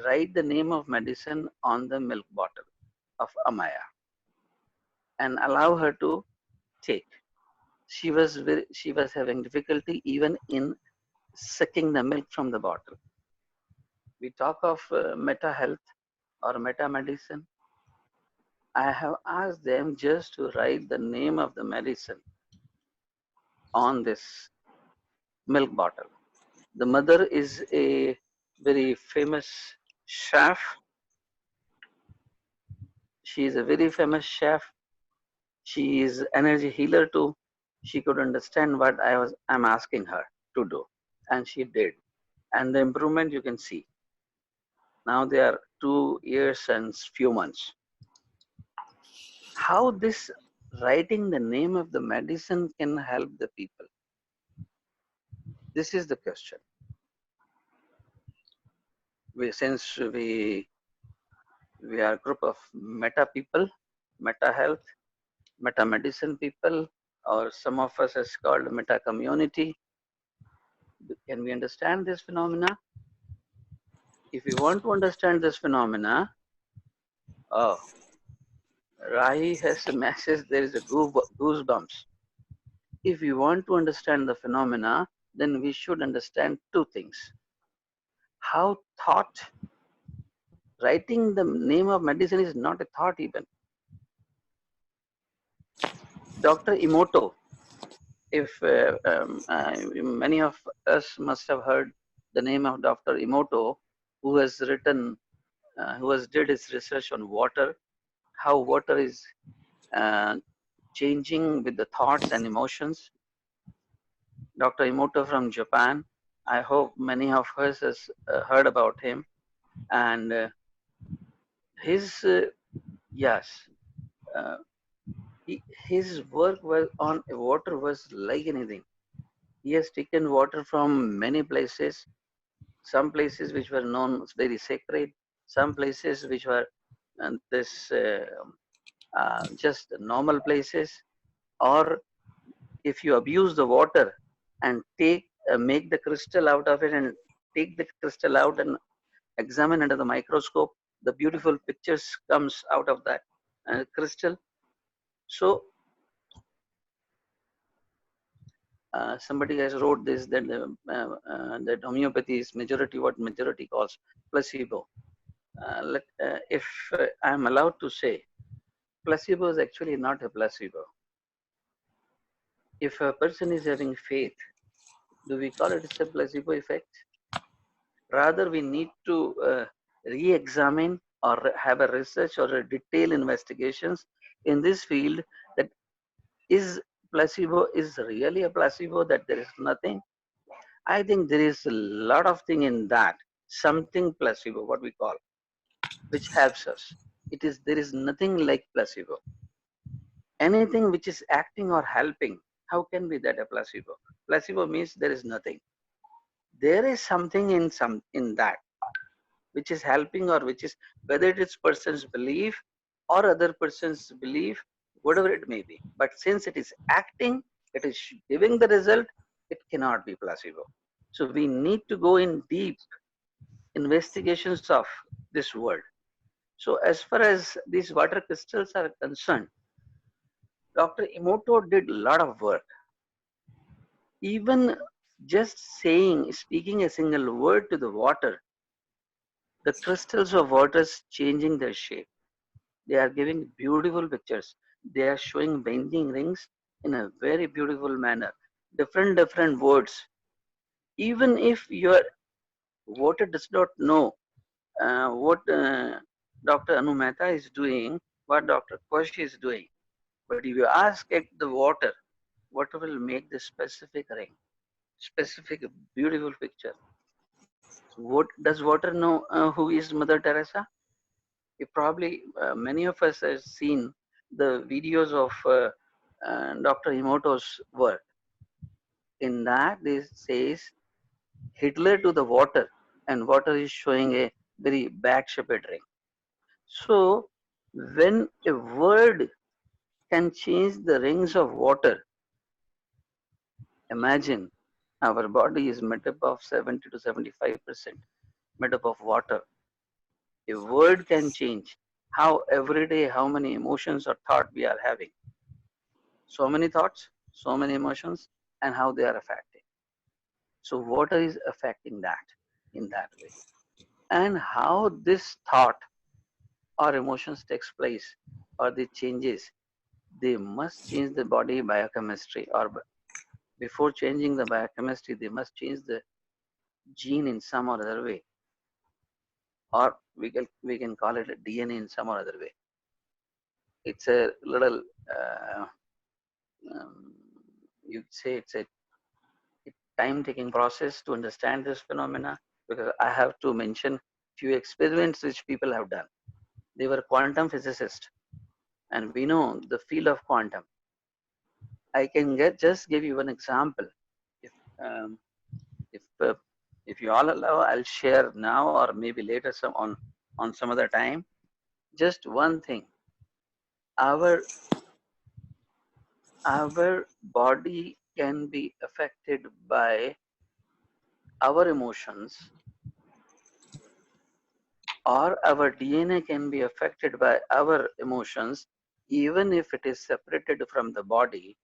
write the name of medicine on the milk bottle of Amaya and allow her to take. She was having difficulty even in sucking the milk from the bottle. We talk of meta health or meta medicine. I have asked them just to write the name of the medicine on this milk bottle. The mother is a very famous chef. She is a very famous chef. She is energy healer too. She could understand what I'm asking her to do, and she did. And the improvement you can see. Now they are 2 years and few months. How this writing the name of the medicine can help the people? This is the question. Since we are a group of meta people, meta health, meta medicine people, or some of us is called meta community. Can we understand this phenomena? If we want to understand this phenomena, Rahi has a message, there is a goosebumps. If we want to understand the phenomena, then we should understand two things. How thought, writing the name of medicine is not a thought even. Dr. Emoto, if many of us must have heard the name of Dr. Emoto, who has written, did his research on water, how water is changing with the thoughts and emotions. Dr. Emoto from Japan, I hope many of us has heard about him, and his his work was on water was like anything. He has taken water from many places, some places which were known as very sacred, some places which were just normal places, or if you abuse the water and make the crystal out of it and take the crystal out and examine under the microscope, the beautiful pictures comes out of that crystal. So somebody has wrote this, that that homeopathy is majority, what majority calls placebo. If I am allowed to say, placebo is actually not a placebo. If a person is having faith, do we call it a placebo effect? Rather, we need to re-examine or have a research or a detailed investigations in this field, that is placebo is really a placebo, that there is nothing. I think there is a lot of thing in that, something placebo, what we call, which helps us. There is nothing like placebo. Anything which is acting or helping, how can be that a placebo? Placebo means there is nothing. There is something in that which is helping, or which is, whether it is person's belief or other person's belief, whatever it may be. But since it is acting, it is giving the result, it cannot be placebo. So we need to go in deep investigations of this world. So as far as these water crystals are concerned, Dr. Emoto did a lot of work. Even just speaking a single word to the water, the crystals of water is changing their shape. They are giving beautiful pictures. They are showing bending rings in a very beautiful manner. Different words. Even if your water does not know what Dr. Anu Mehta is doing, what Dr. Kosh is doing, but if you ask it the water will make the specific ring, specific beautiful picture. What does water know who is Mother Teresa? You probably, many of us have seen the videos of Dr. Emoto's work. In that, this says Hitler to the water, and water is showing a very bag-shaped ring. So, when a word can change the rings of water, imagine our body is made up of 70 to 75% made up of water. A word can change how every day, how many emotions or thought we are having. So many thoughts, so many emotions, and how they are affecting. So water is affecting that in that way. And how this thought or emotions takes place or the changes, they must change the body biochemistry, or before changing the biochemistry, they must change the gene in some or other way, or we can call it a DNA in some or other way. It's a little you'd say it's a time-taking process to understand this phenomena, because I have to mention few experiments which people have done. They were quantum physicists, and we know the field of quantum. I can just give you one example. If you all allow, I'll share now or maybe later on some other time. Just one thing. Our body can be affected by our emotions, or our DNA can be affected by our emotions, even if it is separated from the body.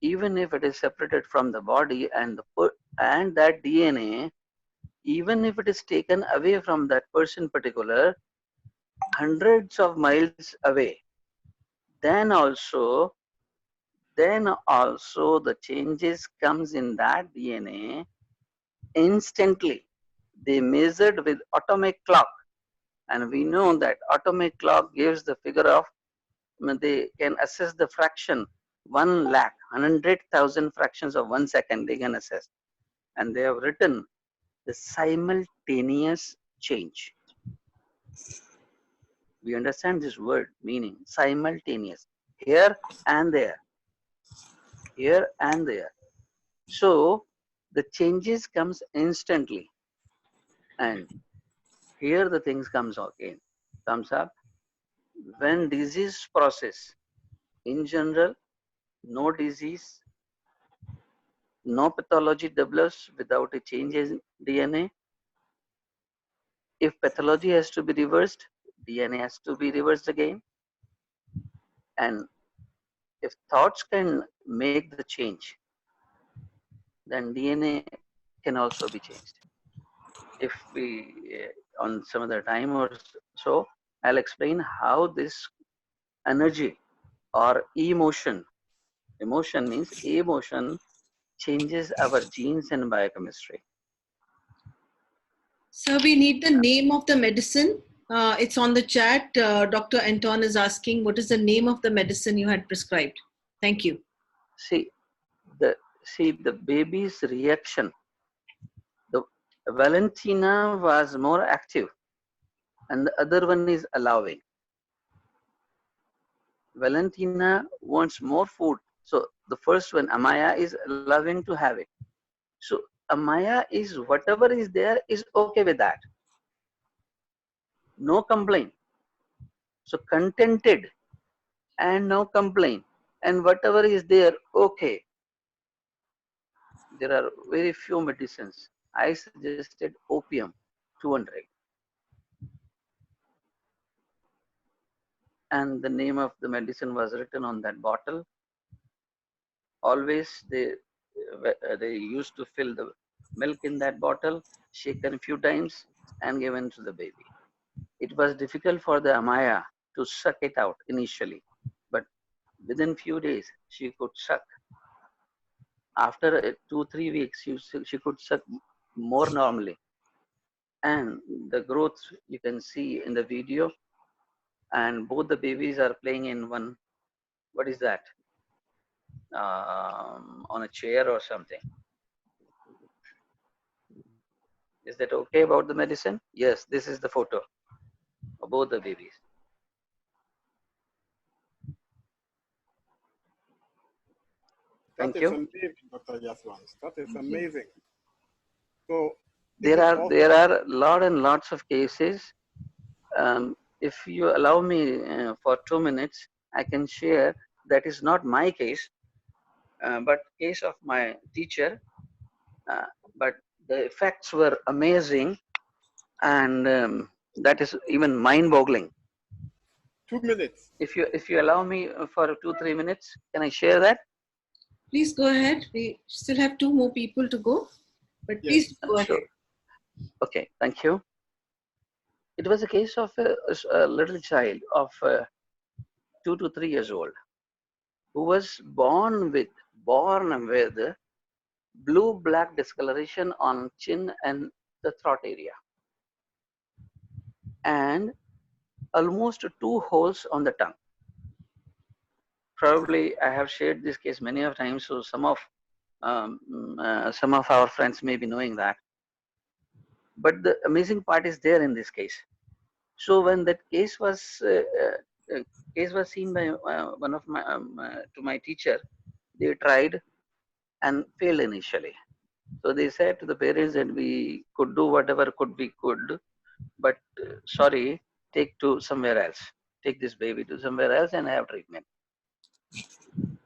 Even if it is separated from the body, and that DNA, even if it is taken away from that person particular, hundreds of miles away, then also the changes comes in that DNA instantly. They measured with atomic clock, and we know that atomic clock gives the figure of, they can assess the fraction 1,100,000 fractions of 1 second they can assess, and they have written the simultaneous change. We understand this word meaning, simultaneous, here and there, here and there. So the changes comes instantly, and here the things comes up when disease process in general, no disease, no pathology develops without a change in DNA. If pathology has to be reversed, DNA has to be reversed again. And if thoughts can make the change, then DNA can also be changed. If we, on some other time or so, I'll explain how this energy or emotion means emotion, changes our genes and biochemistry. So we need the name of the medicine. It's on the chat. Dr. Anton is asking, what is the name of the medicine you had prescribed? Thank you. See the baby's reaction. The Valentina was more active, and the other one is allowing. Valentina wants more food, so the first one, Amaya, is allowing to have it. So Amaya is, whatever is there is okay with that, no complaint. So contented and no complaint, and whatever is there, okay. There are very few medicines. I suggested opium, 200. And the name of the medicine was written on that bottle. Always they used to fill the milk in that bottle, shaken a few times, and given to the baby. It was difficult for the Amaya to suck it out initially, but within few days she could suck. After 2-3 weeks, she could suck more normally, and the growth you can see in the video. And both the babies are playing in one, what is that, on a chair or something. Is that okay about the medicine? Yes, this is the photo of both the babies. Thank That is you. amazing, Dr. Jaswant. That is Thank you. amazing. So this is also There are lot and lots of cases. If you allow me for 2 minutes, I can share that is not my case, but case of my teacher. But the effects were amazing, and that is even mind-boggling. 2 minutes. If you allow me for 2-3 minutes, can I share that? Please go ahead. We still have 2 more people to go, but please go ahead. Sure. Okay, thank you. It was a case of a little child of 2 to 3 years old who was born with blue-black discoloration on chin and the throat area, and almost 2 holes on the tongue. Probably I have shared this case many of times, so some of our friends may be knowing that. But the amazing part is there in this case. So when that case was seen by one of my to my teacher, they tried and failed initially. So they said to the parents that we could do whatever we could, but sorry, take to somewhere else. Take this baby to somewhere else and have treatment.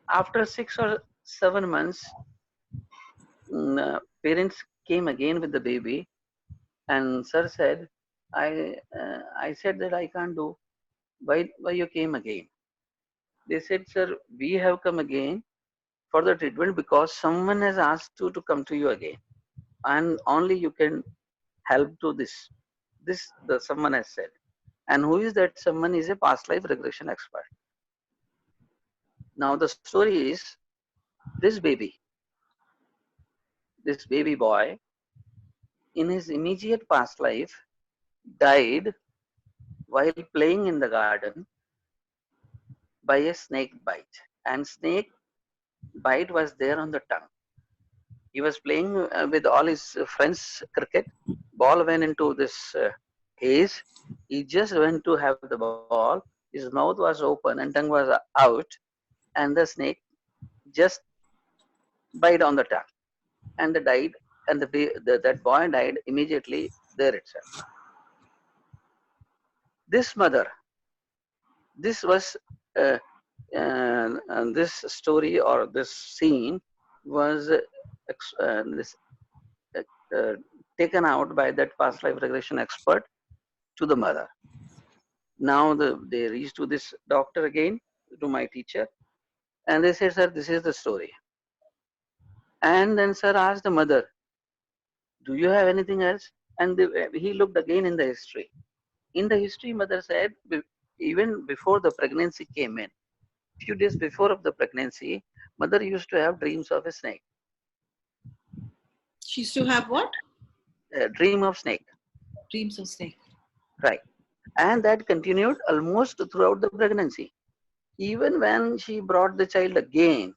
After 6 or 7 months, parents came again with the baby, and sir said, I said that I can't do. Why you came again? They said, sir, we have come again for the treatment because someone has asked you to come to you again, and only you can help to this. The someone has said. And who is that someone? Is a past life regression expert. Now the story is, this baby boy, in his immediate past life, died while playing in the garden by a snake bite, and snake bite was there on the tongue. He was playing with all his friends cricket. Ball went into this haze. He just went to have the ball. His mouth was open and tongue was out, and the snake just bite on the tongue, and they died. And that boy died immediately there itself. This mother, this was this story or this scene was taken out by that past life regression expert to the mother. Now they reached to this doctor again, to my teacher, and they said, sir, this is the story. And then sir asked the mother, do you have anything else? And he looked again in the history. In the history, mother said, even before the pregnancy came in, few days before of the pregnancy, mother used to have dreams of a snake. She used to have what? A dream of snake. Dreams of snake. Right. And that continued almost throughout the pregnancy. Even when she brought the child again,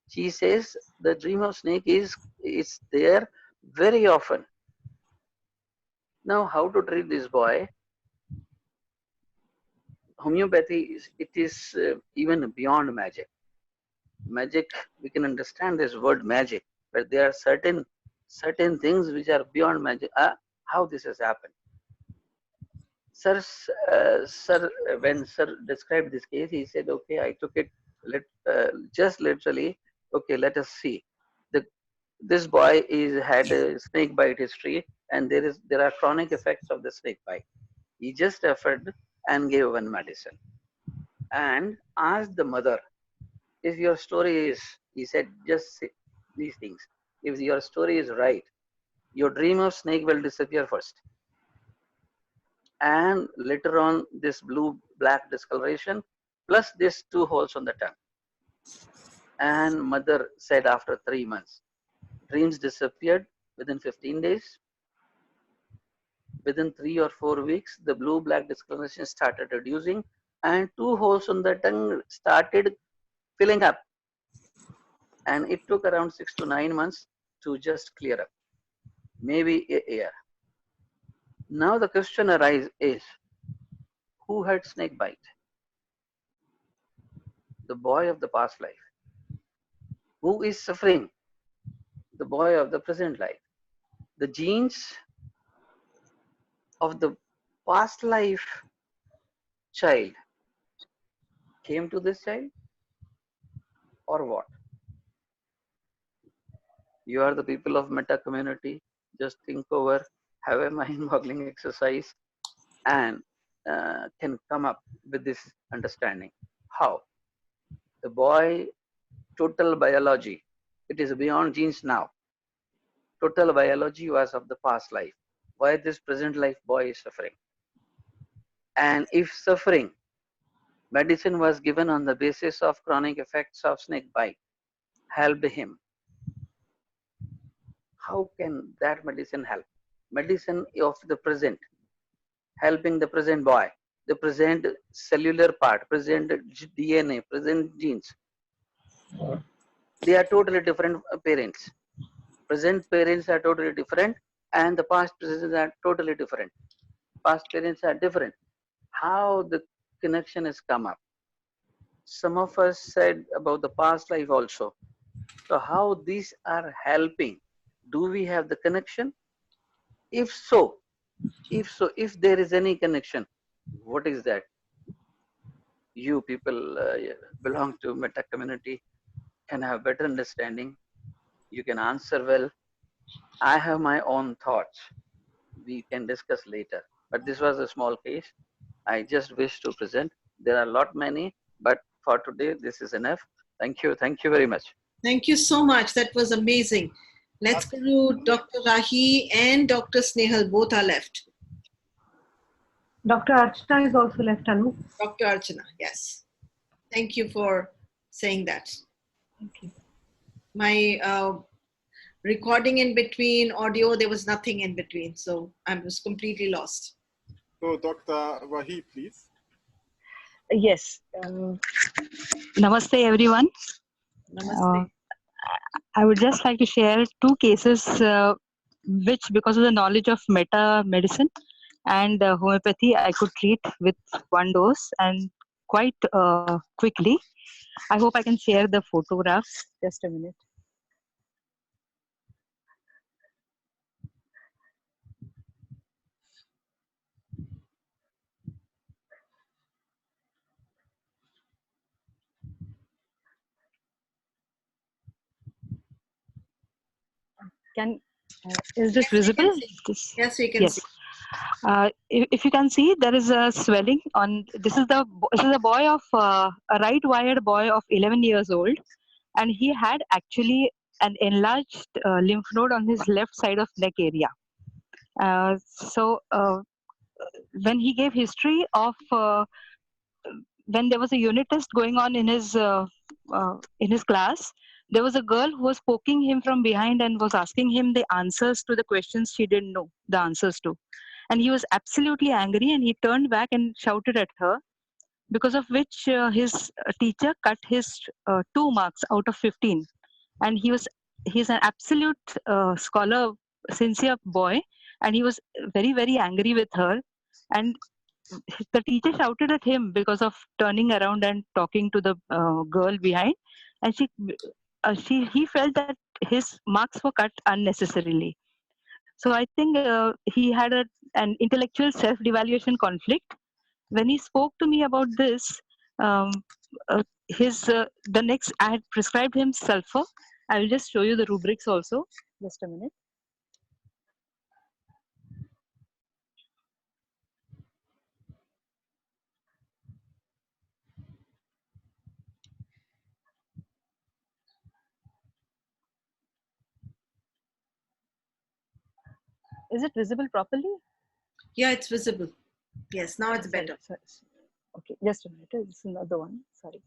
she says the dream of snake is there very often. Now, how to treat this boy? Homeopathy is even beyond magic. Magic, we can understand this word magic, but there are certain things which are beyond magic. How this has happened? Sir, when sir described this case, he said, okay, I took it just literally. Okay, let us see. This boy had a snake bite history, and there are chronic effects of the snake bite. He just referred and gave one medicine, and asked the mother, if your story is, he said, just say these things. If your story is right, your dream of snake will disappear first. And later on, this blue-black discoloration, plus these 2 holes on the tongue. And mother said after 3 months, dreams disappeared within 15 days. Within 3 or 4 weeks, the blue-black discoloration started reducing, and 2 holes on the tongue started filling up. And it took around 6 to 9 months to just clear up, maybe a year. Now the question arises is, who had snake bite? The boy of the past life. Who is suffering? The boy of the present life. The genes of the past life child came to this child, or what? You are the people of meta community. Just think over, have a mind-boggling exercise, and can come up with this understanding. How? The boy, total biology, it is beyond genes now. Total biology was of the past life. Why this present life boy is suffering? And if suffering, medicine was given on the basis of chronic effects of snake bite, helped him. How can that medicine help? Medicine of the present, helping the present boy, the present cellular part, present DNA, present genes. They are totally different parents. Present parents are totally different, and the past parents are totally different. Past parents are different. How the connection has come up? Some of us said about the past life also. So how these are helping? Do we have the connection? If so, if there is any connection, what is that? You people belong to meta community, can have better understanding. You can answer well. I have my own thoughts. We can discuss later. But this was a small case. I just wish to present. There are a lot many, but for today, this is enough. Thank you. Thank you very much. Thank you so much. That was amazing. Let's go to Dr. Rahi and Dr. Snehal. Both are left. Dr. Archana is also left, Anu. Dr. Archana, yes. Thank you for saying that. Thank you. My recording in between, audio, there was nothing in between. So I was completely lost. So Dr. Wahi, please. Yes. Namaste, everyone. Namaste. I would just like to share two cases which, because of the knowledge of meta medicine and homeopathy, I could treat with one dose and quite quickly. I hope I can share the photographs. Just a minute. Is this visible? Yes, we can see. If you can see, there is a swelling on. This is a boy of a right-wired boy of 11 years old, and he had actually an enlarged lymph node on his left side of neck area. When he gave history of when there was a unit test going on in his class, there was a girl who was poking him from behind and was asking him the answers to the questions she didn't know the answers to. And he was absolutely angry, and he turned back and shouted at her, because of which his teacher cut his 2 marks out of 15. And he's an absolute scholar, sincere boy, and he was very, very angry with her. And the teacher shouted at him because of turning around and talking to the girl behind, and he felt that his marks were cut unnecessarily. So I think he had an intellectual self-devaluation conflict. When he spoke to me about this, the next I had prescribed him sulfur. I will just show you the rubrics also. Just a minute. Is it visible properly? Yeah, it's visible. Yes, now it's better. Sorry. Okay, just a minute. This is another one. Sorry.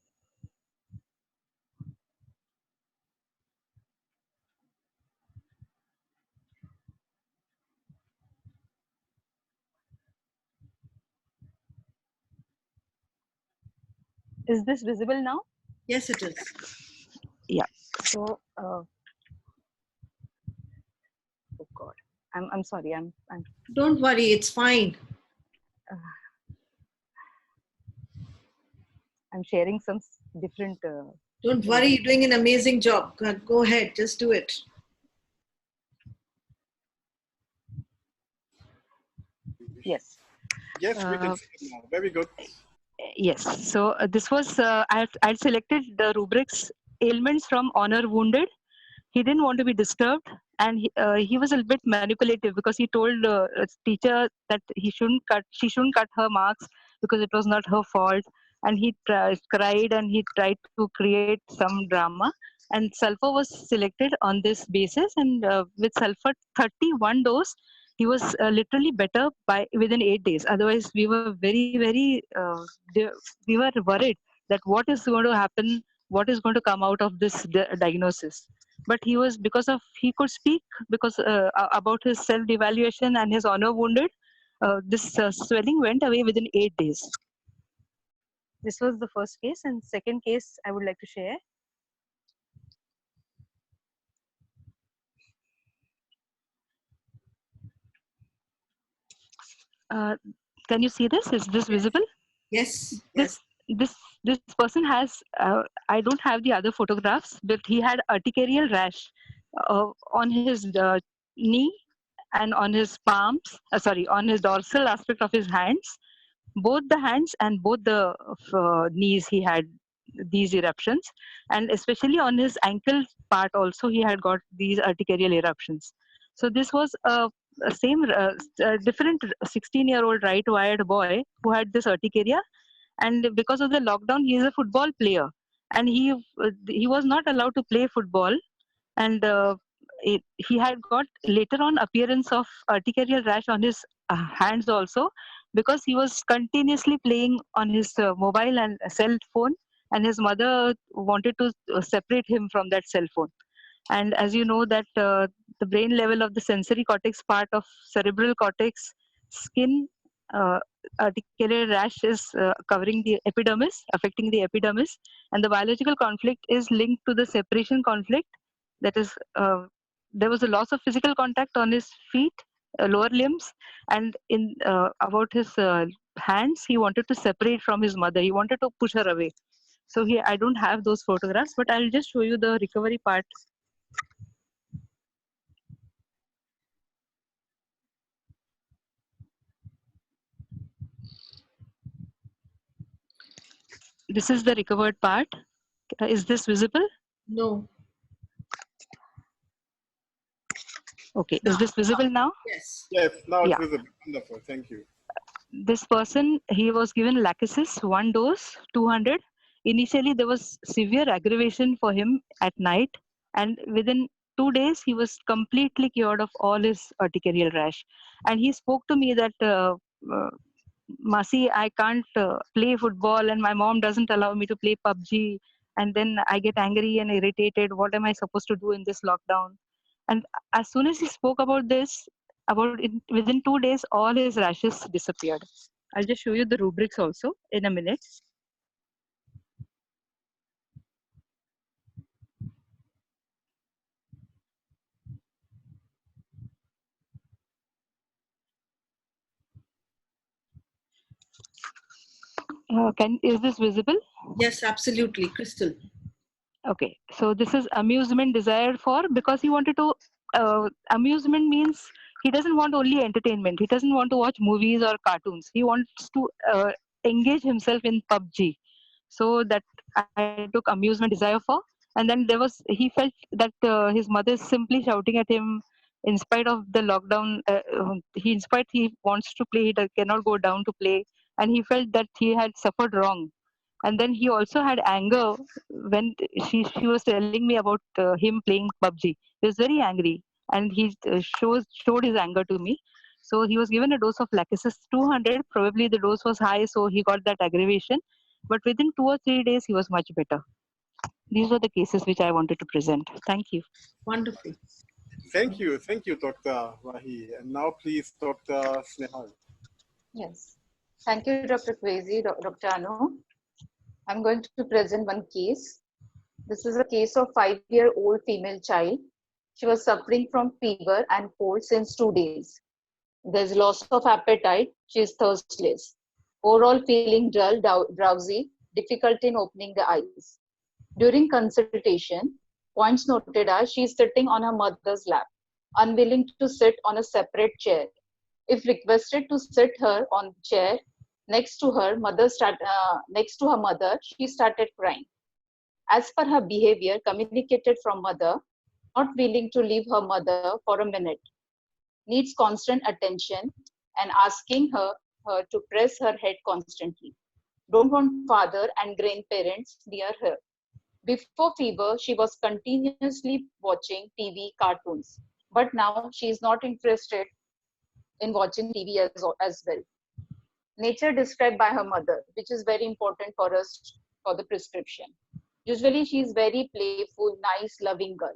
Is this visible now? Yes, it is. Yeah. So, oh God. I'm sorry. I'm Don't worry, it's fine. I'm sharing some different. Don't worry, you're doing an amazing job. Go ahead, just do it. Yes. Yes, we can see it now. Very good. Yes. So this was I'd selected the rubrics ailments from honor wounded. He didn't want to be disturbed, and he was a little bit manipulative because he told his teacher that she shouldn't cut her marks because it was not her fault, and he cried and he tried to create some drama. And sulfur was selected on this basis, and with sulfur 31 dose, he was literally better by within 8 days. Otherwise, we were we were worried that what is going to happen, what is going to come out of this diagnosis. But he was, because of he could speak because about his self devaluation and his honor wounded, this swelling went away within 8 days. This was the first case, and second case I would like to share. Can you see this? Is this visible? Yes. This person has. I don't have the other photographs, but he had urticarial rash on his knee and on his palms. Sorry, on his dorsal aspect of his hands. Both the hands and both the knees, he had these eruptions, and especially on his ankle part also he had got these urticarial eruptions. So this was a different 16-year-old right-wired boy who had this urticaria, and because of the lockdown he is a football player, and he was not allowed to play football, and he had got later on appearance of urticarial rash on his hands also, because he was continuously playing on his mobile and cell phone, and his mother wanted to separate him from that cell phone. And as you know that the brain level of the sensory cortex part of cerebral cortex, skin, articular rash is covering the epidermis, affecting the epidermis, and the biological conflict is linked to the separation conflict. That is, there was a loss of physical contact on his feet, lower limbs, and in about his hands, he wanted to separate from his mother. He wanted to push her away. So I don't have those photographs, but I'll just show you the recovery part. This is the recovered part. Is this visible? No. Okay. Is this visible now? Yes. Yes, now it's Yeah. visible. Wonderful. Thank you. This person, he was given Lachesis, 1 dose, 200. Initially, there was severe aggravation for him at night, and within 2 days, he was completely cured of all his urticarial rash. And he spoke to me that, Masi, I can't play football, and my mom doesn't allow me to play PUBG, and then I get angry and irritated. What am I supposed to do in this lockdown? And as soon as he spoke about this, within 2 days, all his rashes disappeared. I'll just show you the rubrics also in a minute. Is this visible? Yes, absolutely, crystal. Okay, so this is amusement desired for, because he wanted to, amusement means he doesn't want only entertainment. He doesn't want to watch movies or cartoons. He wants to engage himself in PUBG. So that I took amusement desire for. And then he felt that his mother is simply shouting at him in spite of the lockdown. He wants to play, he cannot go down to play. And he felt that he had suffered wrong. And then he also had anger when she was telling me about him playing PUBG. He was very angry, and he showed his anger to me. So he was given a dose of Lachesis 200. Probably the dose was high, so he got that aggravation. But within 2 or 3 days, he was much better. These were the cases which I wanted to present. Thank you. Wonderful. Thank you, Dr. Wahi. And now, please, Dr. Snehal. Yes. Thank you, Dr. Kwesi, Dr. Anu. I'm going to present one case. This is a case of 5-year-old female child She was suffering from fever and cold since 2 days. There's loss of appetite. She is thirstless. Overall feeling dull, drowsy, difficulty in opening the eyes. During consultation, points noted are she is sitting on her mother's lap, unwilling to sit on a separate chair. If requested to sit her on chair next to her mother, she started crying. As per her behavior communicated from mother, not willing to leave her mother for a minute, needs constant attention and asking her to press her head constantly. Don't want father and grandparents near her. Before fever, she was continuously watching TV cartoons, but now she is not interested in watching TV as well. Nature described by her mother, which is very important for us for the prescription. Usually she is very playful, nice, loving girl.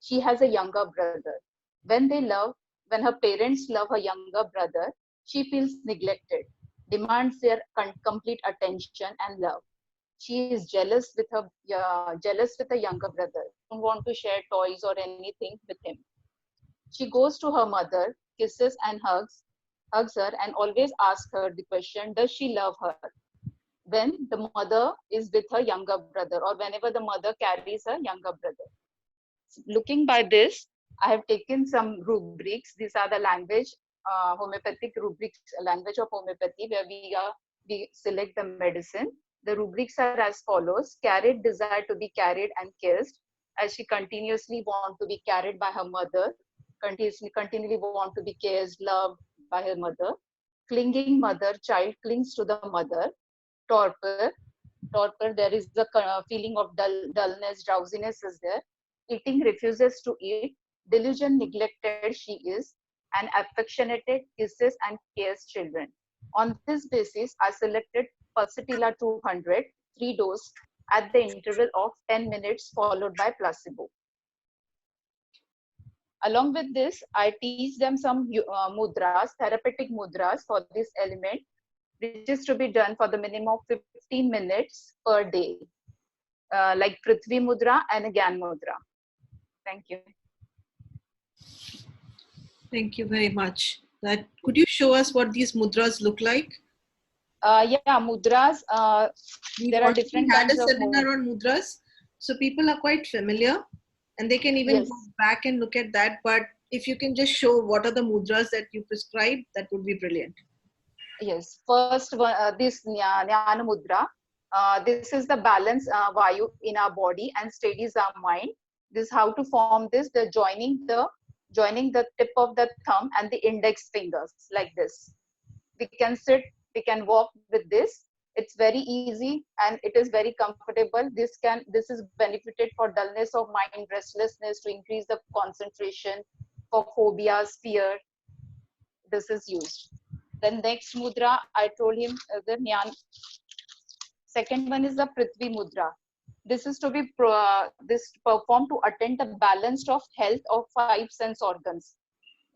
She has a younger brother. When her parents love her younger brother, she feels neglected, demands their complete attention and love. She is jealous with her younger brother, don't want to share toys or anything with him. She goes to her mother, kisses and hugs her, and always asks her the question, does she love her? When the mother is with her younger brother, or whenever the mother carries her younger brother. Looking by this, I have taken some rubrics. These are the homeopathic rubrics, language of homeopathy, where we select the medicine. The rubrics are as follows: carried, desire to be carried and kissed, as she continuously want to be carried by her mother, continually want to be kissed, loved by her mother. Clinging mother, child clings to the mother. Torpor, there is the feeling of dullness, drowsiness is there. Eating, refuses to eat. Delusion, neglected she is. And affectionate, kisses and cares children. On this basis, I selected Pulsatilla 200, 3 doses at the interval of 10 minutes followed by placebo. Along with this, I teach them some mudras, therapeutic mudras for this element, which is to be done for the minimum of 15 minutes per day, like Prithvi Mudra and Gyan Mudra. Thank you. Thank you very much. Could you show us what these mudras look like? Yeah, mudras. There are different kinds of seminar on mudras, so people are quite familiar, and they can even go back and look at that. But if you can just show what are the mudras that you prescribe, that would be brilliant. Yes. First, this Jnana Mudra. This is the balance Vayu in our body and steadies our mind. This is how to form this. The joining the tip of the thumb and the index fingers like this. We can sit, we can walk with this. It's very easy and it is very comfortable. This is benefited for dullness of mind, restlessness, to increase the concentration, for phobias, fear. This is used. The next mudra, I told him the Jnana. Second one is the Prithvi Mudra. This is to be performed to attain the balance of health of 5 sense organs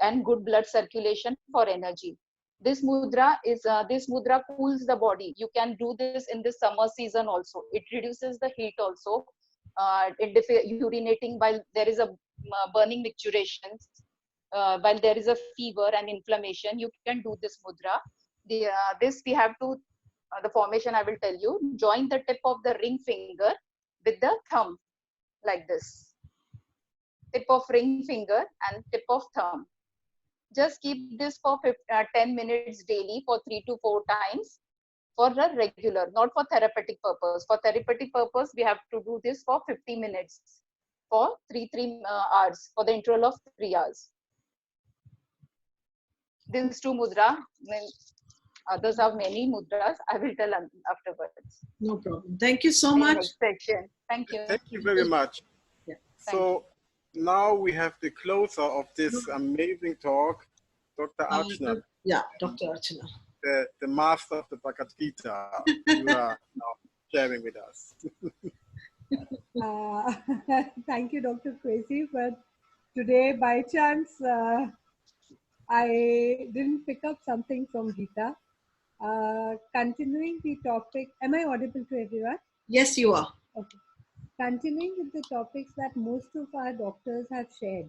and good blood circulation for energy. This mudra cools the body. You can do this in the summer season also. It reduces the heat also. Urinating while there is a burning micturition, while there is a fever and inflammation, you can do this mudra. This we have to, the formation I will tell you. Join the tip of the ring finger with the thumb like this. Tip of ring finger and tip of thumb. Just keep this for 10 minutes daily for 3 to 4 times for the regular, not for therapeutic purpose. For therapeutic purpose, we have to do this for 50 minutes for 3 hours, for the interval of 3 hours. These 2 mudra, others have many mudras. I will tell afterwards. No problem. Thank you so much. Next section. Thank you. Thank you very much. Yeah. So now we have the closer of this amazing talk, Dr. Archana. Yeah, Dr. Archana. The master of the Bhagavad Gita. You are now sharing with us. Thank you, Dr. Kwesi. But today, by chance, I didn't pick up something from Gita. Continuing the topic, am I audible to everyone? Yes, you are. Okay. continuing with the topics that most of our doctors have shared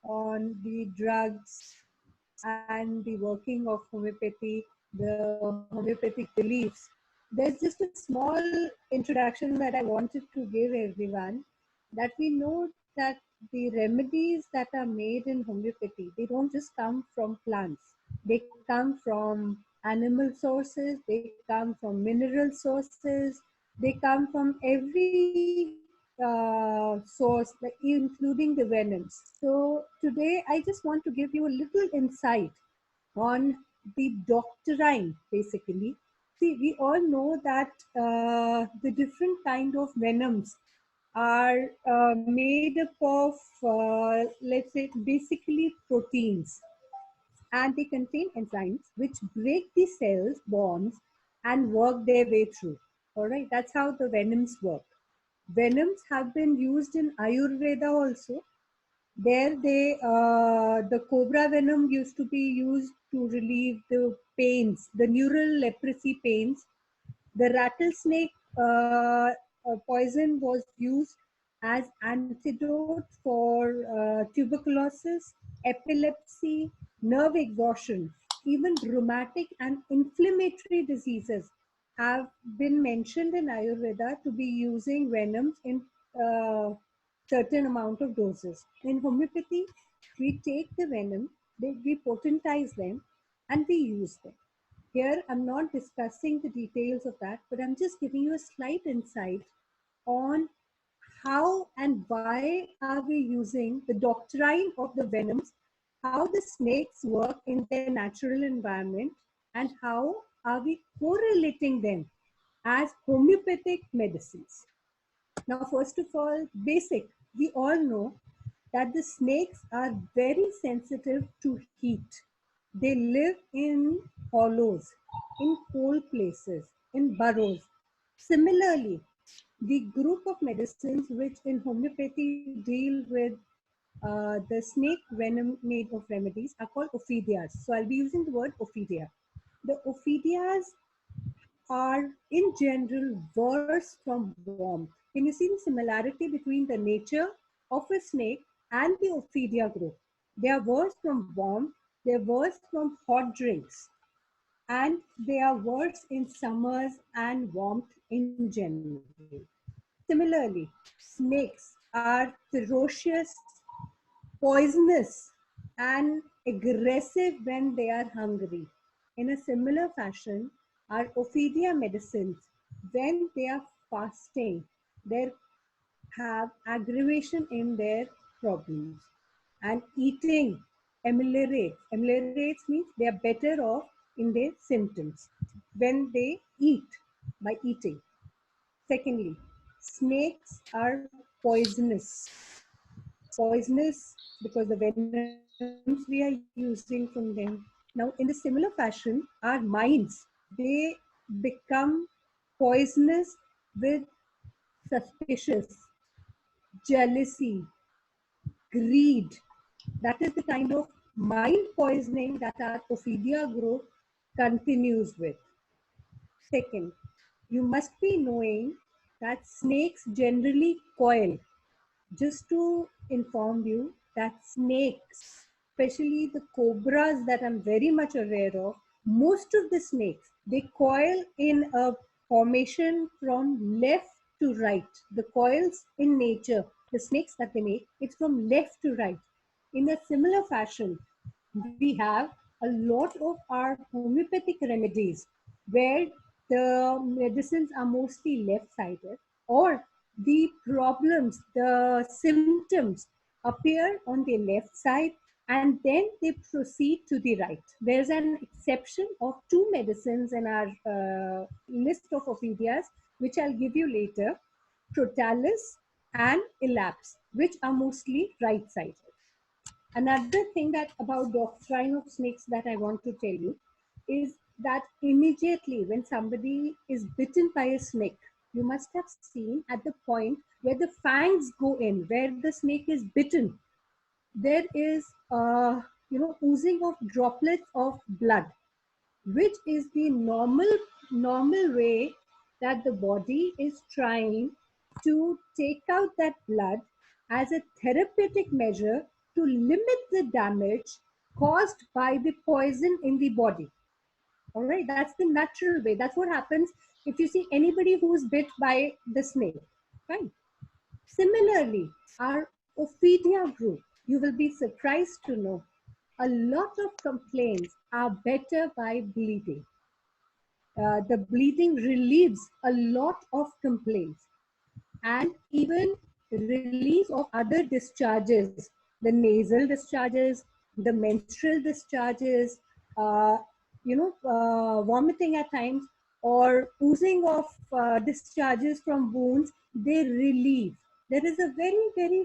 on the drugs and the working of homeopathy, the homeopathic beliefs, there's just a small introduction that I wanted to give everyone, that we know that the remedies that are made in homeopathy, they don't just come from plants. They come from animal sources, they come from mineral sources, they come from every source, including the venoms. So today I just want to give you a little insight on the doctrine, basically. See, we all know that the different kind of venoms are made up of, let's say, basically proteins, and they contain enzymes which break the cells bonds and work their way through. All right, that's how the venoms work. Venoms have been used in Ayurveda also. There the cobra venom used to be used to relieve the pains, the neural leprosy pains. The rattlesnake poison was used as antidote for tuberculosis, epilepsy, nerve exhaustion. Even rheumatic and inflammatory diseases have been mentioned in Ayurveda to be using venoms in certain amount of doses. In homeopathy, we take the venom, we potentize them, and we use them. Here, I'm not discussing the details of that, but I'm just giving you a slight insight on how and why are we using the doctrine of the venoms, how the snakes work in their natural environment, and how are we correlating them as homeopathic medicines. Now, first of all, basic, we all know that the snakes are very sensitive to heat. They live in hollows, in cold places, in burrows. Similarly, the group of medicines which in homeopathy deal with the snake venom made of remedies are called ophidias. So I'll be using the word ophidia. The ophidias are in general worse from warmth. Can you see the similarity between the nature of a snake and the ophidia group? They are worse from warmth, they are worse from hot drinks, and they are worse in summers and warmth in general. Similarly, snakes are ferocious, poisonous, and aggressive when they are hungry. In a similar fashion, our ophidia medicines, when they are fasting, they have aggravation in their problems. And eating ameliorates. Ameliorates means they are better off in their symptoms when they eat, by eating. Secondly, snakes are poisonous. Poisonous because the venoms we are using from them. Now, in the similar fashion, our minds, they become poisonous with suspicious, jealousy, greed. That is the kind of mind poisoning that our ophidia group continues with. Second, you must be knowing that snakes generally coil. Just to inform you that snakes, especially the cobras that I'm very much aware of, most of the snakes, they coil in a formation from left to right. The coils in nature, the snakes that they make, it's from left to right. In a similar fashion, we have a lot of our homeopathic remedies where the medicines are mostly left-sided, or the problems, the symptoms appear on the left side and then they proceed to the right. There's an exception of two medicines in our list of ophidias, which I'll give you later, Protalus and Elaps, which are mostly right-sided. Another thing that about doctrine of snakes that I want to tell you is that immediately when somebody is bitten by a snake, you must have seen at the point where the fangs go in, where the snake is bitten, there is oozing of droplets of blood, which is the normal way that the body is trying to take out that blood as a therapeutic measure to limit the damage caused by the poison in the body. All right, that's the natural way. That's what happens if you see anybody who's bit by the snake. Fine. Similarly, our Ophidia group, you will be surprised to know, a lot of complaints are better by bleeding. The bleeding relieves a lot of complaints, and even release of other discharges, the nasal discharges, the menstrual discharges, vomiting at times, or oozing of discharges from wounds, they relieve. There is a very, very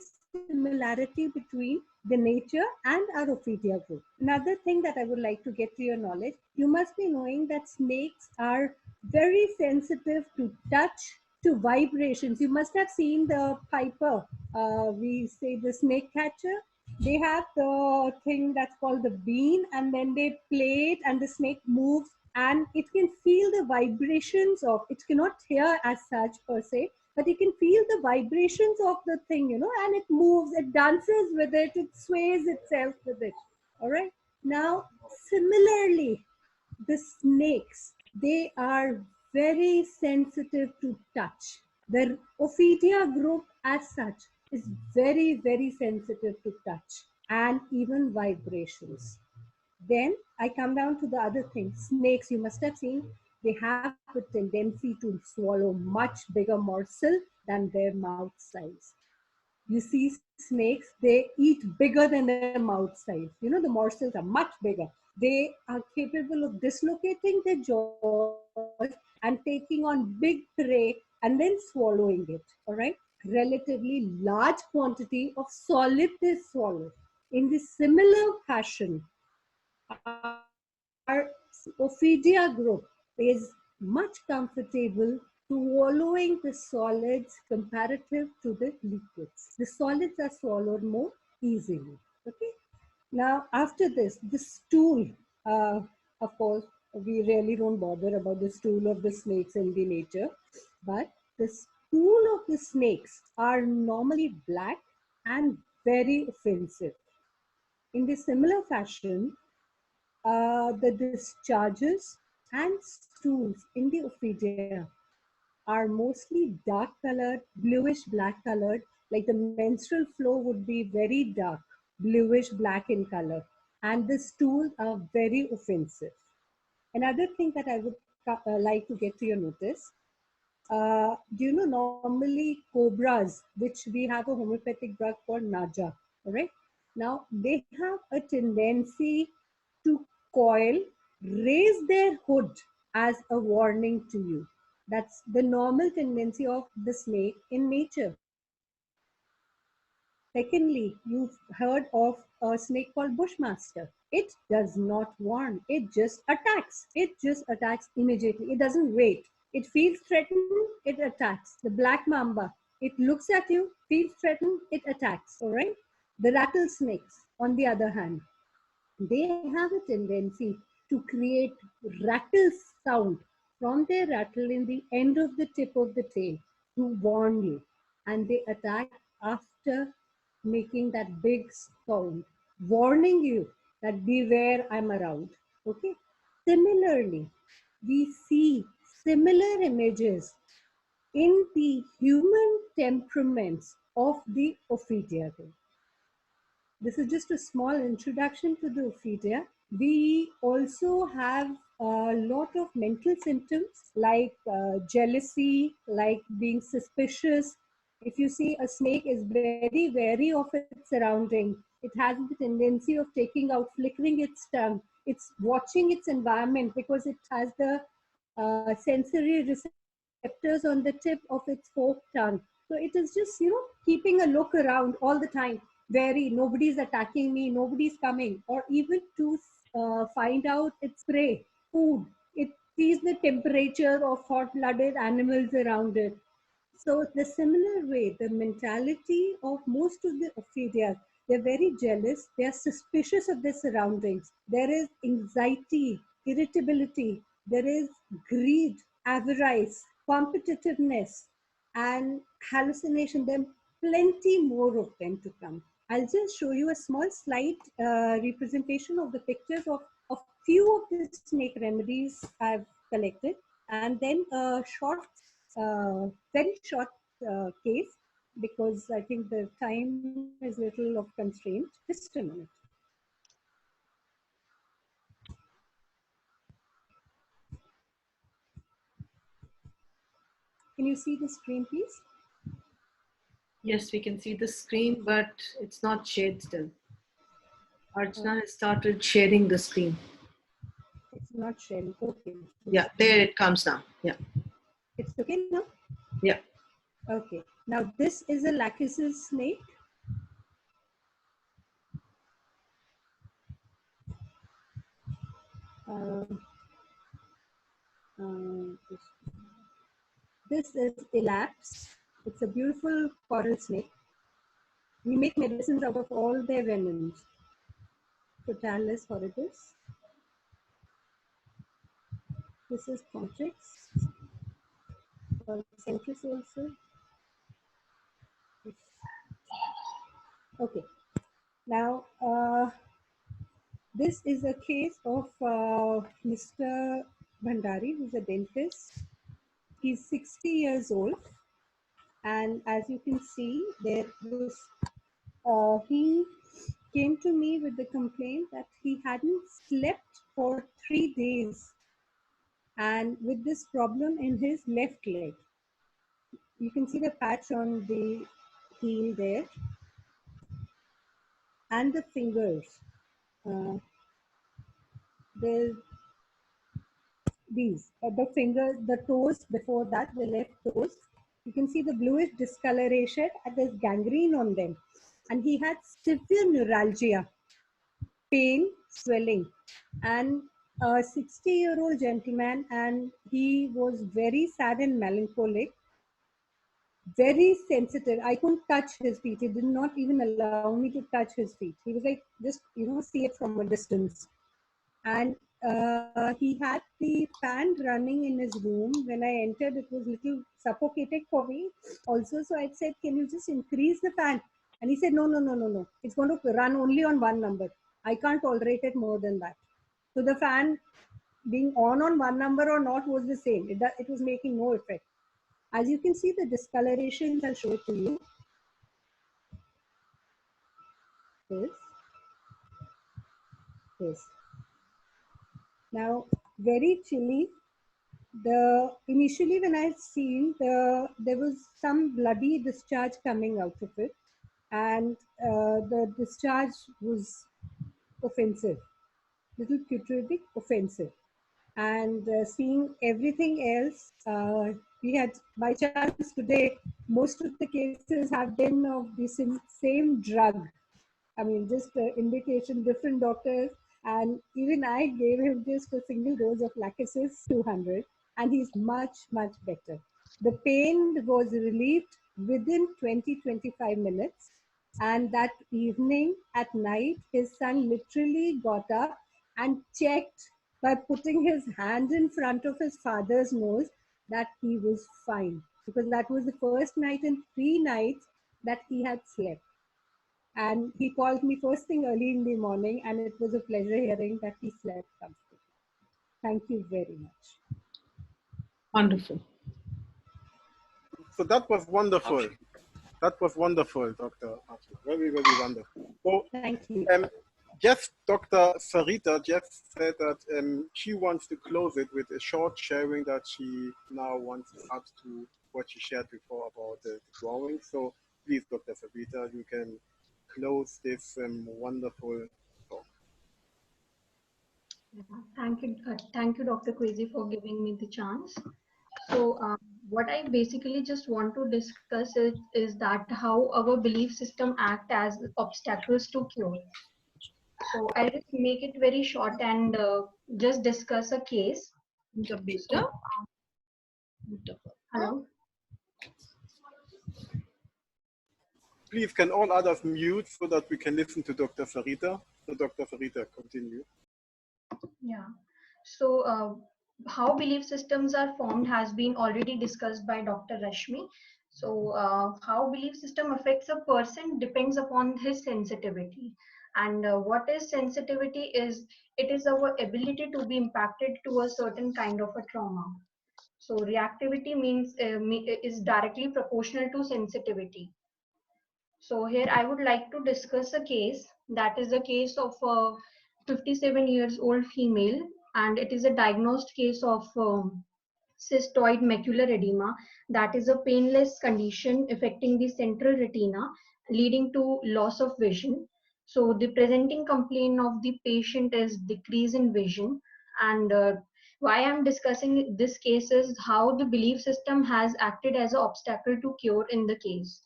similarity between the nature and our Ophidia group. Another thing that I would like to get to your knowledge, you must be knowing that snakes are very sensitive to touch, to vibrations. You must have seen the piper, we say the snake catcher. They have the thing that's called the bean, and then they play it and the snake moves and it can feel the vibrations of, it cannot hear as such per se, but it can feel the vibrations of the thing, and it moves, it dances with it, it sways itself with it. All right. Now, similarly, the snakes, they are very sensitive to touch. The Ophidia group as such is very, very sensitive to touch and even vibrations. Then I come down to the other thing. Snakes, you must have seen, they have a tendency to swallow much bigger morsel than their mouth size. You see snakes, they eat bigger than their mouth size. The morsels are much bigger. They are capable of dislocating their jaws and taking on big prey and then swallowing it. All right. Relatively large quantity of solid they swallow. In the similar fashion, our Ophidia group is much comfortable to swallowing the solids comparative to the liquids. The solids are swallowed more easily. Okay. Now, after this, the stool, of course, we really don't bother about the stool of the snakes in the nature, but the stool of the snakes are normally black and very offensive. In the similar fashion, the discharges and stools in the Ophidia are mostly dark colored, bluish black colored, like the menstrual flow would be very dark, bluish black in color, and the stools are very offensive. Another thing that I would like to get to your notice, do you know normally cobras, which we have a homeopathic drug called Naja, all right? Now they have a tendency to coil, raise their hood as a warning to you. That's the normal tendency of the snake in nature. Secondly, you've heard of a snake called Bushmaster. It does not warn, it just attacks. It just attacks immediately. It doesn't wait. It feels threatened, it attacks. The black mamba, it looks at you, feels threatened, it attacks. All right. The rattlesnakes, on the other hand, they have a tendency to create rattle sound from their rattle in the end of the tip of the tail to warn you, and they attack after making that big sound, warning you that beware, I'm around. Okay. Similarly, we see similar images in the human temperaments of the Ophidia group. This is just a small introduction to the Ophidia. We also have a lot of mental symptoms like jealousy, like being suspicious. If you see a snake is very wary of its surrounding, it has the tendency of taking out, flickering its tongue. It's watching its environment because it has the sensory receptors on the tip of its forked tongue. So it is just, keeping a look around all the time. Wary, nobody's attacking me, nobody's coming, or even to find out its prey, food. It sees the temperature of hot-blooded animals around it. So the similar way, the mentality of most of the Ophidias, they're very jealous, they're suspicious of their surroundings. There is anxiety, irritability, there is greed, avarice, competitiveness, and hallucination. There are plenty more of them to come. I'll just show you a small slide representation of the pictures of few of the snake remedies I've collected, and then a short, very short case, because I think the time is a little of constraint. Just a minute. Can you see the screen, please? Yes, we can see the screen, but it's not shared still. Archana has started sharing the screen. It's not sharing. Okay. Yeah, there it comes now. Yeah. It's okay now? Yeah. Okay. Now this is a Lachesis snake. This is Elaps. It's a beautiful coral snake. We make medicines out of all their venens. Totalis horridus. This is Contrix. Centris also. Okay. Now, this is a case of Mr. Bhandari, who's a dentist. He's 60 years old. And as you can see, there was, he came to me with the complaint that he hadn't slept for 3 days, and with this problem in his left leg. You can see the patch on the heel there, and the fingers. The toes before that, the left toes. You can see the bluish discoloration and there's gangrene on them. And he had severe neuralgia, pain, swelling, and a 60-year-old gentleman, and he was very sad and melancholic, very sensitive. I couldn't touch his feet. He did not even allow me to touch his feet. He was like, just, see it from a distance. And he had the fan running in his room. When I entered, it was a little suffocating for me also. So I said, can you just increase the fan? And he said, no. It's going to run only on 1 number. I can't tolerate it more than that. So the fan being on 1 number or not was the same. It was making no effect. As you can see, the discolorations, I'll show it to you. This. Now, very chilly. Initially when I had seen, there was some bloody discharge coming out of it, and the discharge was offensive, little putridic, offensive. And seeing everything else, we had, by chance today, most of the cases have been of the same drug. I mean, just indication, different doctors, and even I gave him just a single dose of Lachesis 200, and he's much, much better. The pain was relieved within 20-25 minutes, and that evening at night, his son literally got up and checked by putting his hand in front of his father's nose that he was fine, because that was the first night in 3 nights that he had slept. And he called me first thing early in the morning, and it was a pleasure hearing that he slept comfortably. Thank you very much. Wonderful. So that was wonderful. That was wonderful, Dr. Archana. Very, very wonderful. So, thank you. Just Dr. Sarita just said that she wants to close it with a short sharing that she now wants to add to what she shared before about the drawing. So please, Dr. Sarita, you can close this wonderful talk. Thank you, Dr. Kwesi, for giving me the chance. So what I basically just want to discuss is that how our belief system act as obstacles to cure. So I'll just make it very short and just discuss a case. So, hello. Please, can all others mute so that we can listen to Dr. Sarita? So Dr. Sarita, continue. Yeah. So how belief systems are formed has been already discussed by Dr. Rashmi. So how belief system affects a person depends upon his sensitivity. And what is sensitivity is, it is our ability to be impacted to a certain kind of a trauma. So reactivity means is directly proportional to sensitivity. So here I would like to discuss a case, that is a case of a 57 years old female, and it is a diagnosed case of cystoid macular edema, that is a painless condition affecting the central retina, leading to loss of vision. So the presenting complaint of the patient is decrease in vision. And why I'm discussing this case is how the belief system has acted as an obstacle to cure in the case.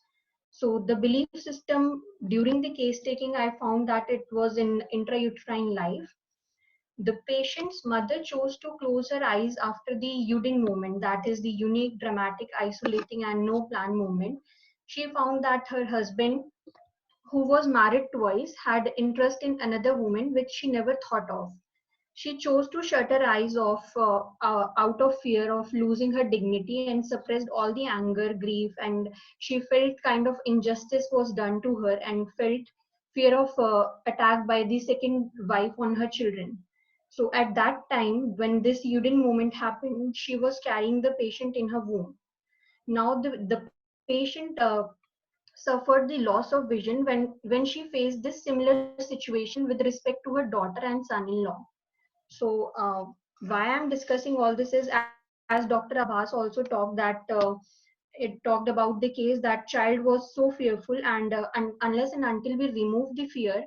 So the belief system during the case taking, I found that it was in intrauterine life. The patient's mother chose to close her eyes after the Yudin movement, that is the unique, dramatic, isolating, and no plan movement. She found that her husband, who was married twice, had interest in another woman which she never thought of. She chose to shut her eyes off out of fear of losing her dignity, and suppressed all the anger, grief, and she felt kind of injustice was done to her, and felt fear of attack by the second wife on her children. So at that time, when this Yudin moment happened, she was carrying the patient in her womb. Now the patient suffered the loss of vision when she faced this similar situation with respect to her daughter and son-in-law. So why I'm discussing all this is, as Dr. Abbas also talked, that it talked about the case that child was so fearful, and unless and until we remove the fear,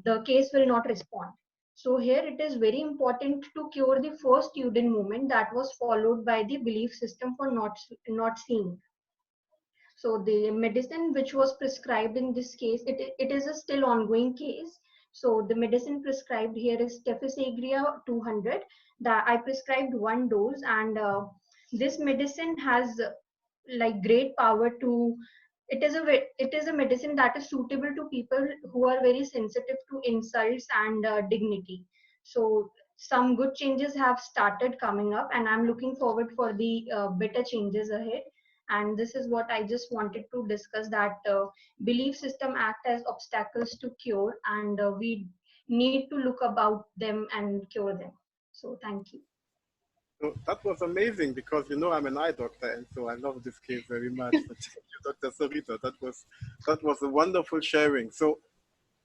the case will not respond. So here it is very important to cure the first Yudin movement that was followed by the belief system for not seeing. So the medicine which was prescribed in this case, it is a still ongoing case. So the medicine prescribed here is Tefisagria 200. That I prescribed one dose, and this medicine has like great power to. It is a medicine that is suitable to people who are very sensitive to insults and dignity. So some good changes have started coming up, and I'm looking forward for the better changes ahead. And this is what I just wanted to discuss, that belief system act as obstacles to cure, and we need to look about them and cure them. So thank you. So that was amazing, because you know I'm an eye doctor, and so I love this case very much. But thank you, Dr. Sarita. That was a wonderful sharing. So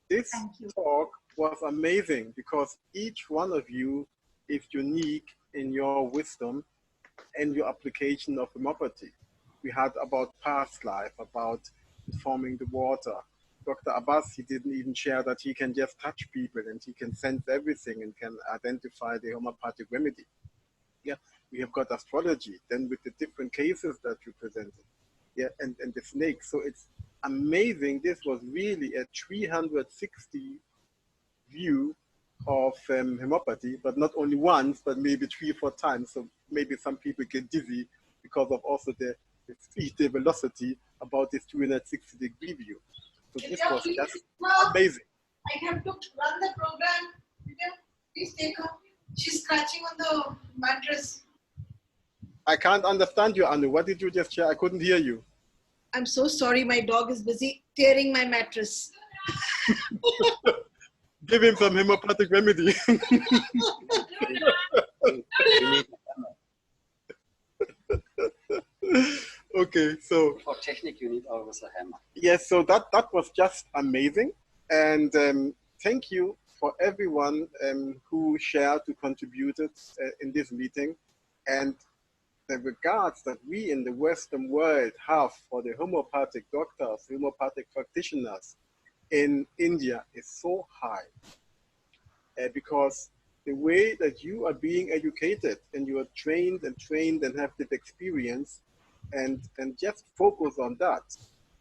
this talk was amazing, because each one of you is unique in your wisdom and your application of homeopathy. We had about past life, about informing the water. Dr. Abbas, he didn't even share that he can just touch people and he can sense everything and can identify the homeopathic remedy. Yeah, we have got astrology, then with the different cases that you presented. Yeah, and the snake. So it's amazing. This was really a 360 view of homeopathy, but not only once, but maybe 3 or 4 times. So maybe some people get dizzy because of also the speed, the velocity about this 360-degree view. So this was just amazing. I have to run the program. You can please take her. She's scratching on the mattress. I can't understand you, Anu. What did you just share? I couldn't hear you. I'm so sorry. My dog is busy tearing my mattress. Give him some homeopathic remedy. Okay, so for technique, you need always a hammer. Yes, so that was just amazing, and thank you for everyone who shared, who contributed in this meeting, and the regards that we in the Western world have for the homeopathic doctors, homeopathic practitioners in India is so high, because the way that you are being educated and you are trained and have this experience, and just focus on that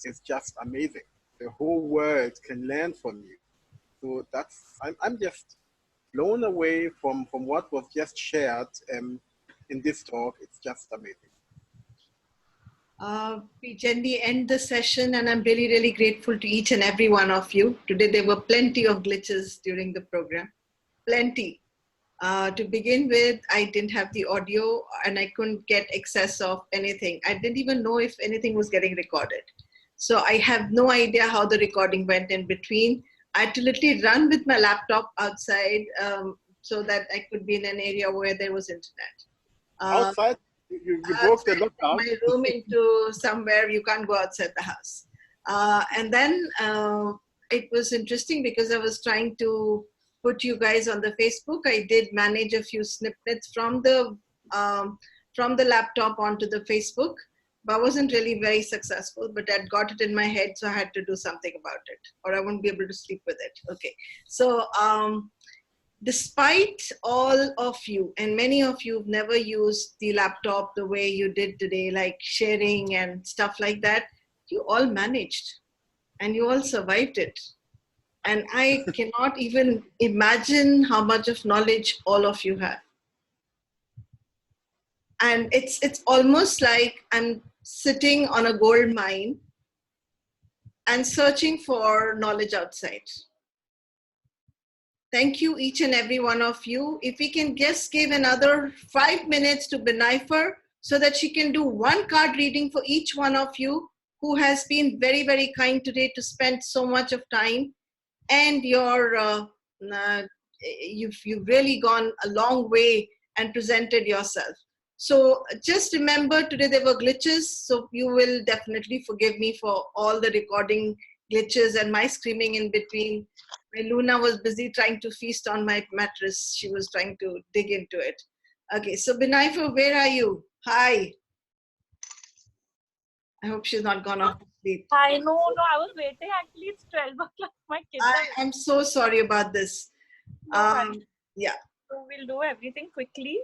is just amazing. The whole world can learn from you. So I'm just blown away from what was just shared in this talk. It's just amazing. We generally end the session, and I'm really, really grateful to each and every one of you. Today there were plenty of glitches during the program. Plenty. To begin with, I didn't have the audio and I couldn't get access of anything. I didn't even know if anything was getting recorded. So I have no idea how the recording went in between. I had to literally run with my laptop outside so that I could be in an area where there was internet. Outside? You broke the lockdown? My room into somewhere, you can't go outside the house. And then it was interesting because I was trying to put you guys on the Facebook. I did manage a few snippets from the laptop onto the Facebook, but I wasn't really very successful, but I'd got it in my head, so I had to do something about it, or I wouldn't be able to sleep with it. Okay, so despite all of you, and many of you have never used the laptop the way you did today, like sharing and stuff like that, you all managed and you all survived it. And I cannot even imagine how much of knowledge all of you have. And it's almost like I'm sitting on a gold mine and searching for knowledge outside. Thank you, each and every one of you. If we can just give another 5 minutes to Benifer so that she can do one card reading for each one of you who has been very, very kind today to spend so much of time. And you've really gone a long way and presented yourself. So just remember, today there were glitches, so you will definitely forgive me for all the recording glitches and my screaming in between. When Luna was busy trying to feast on my mattress, she was trying to dig into it. Okay, so Benifer, where are you? Hi. I hope she's not gone off to sleep. I know, no, I was waiting. Actually, it's 12 o'clock. My kids I'm so sorry about this. Yeah. So we'll do everything quickly.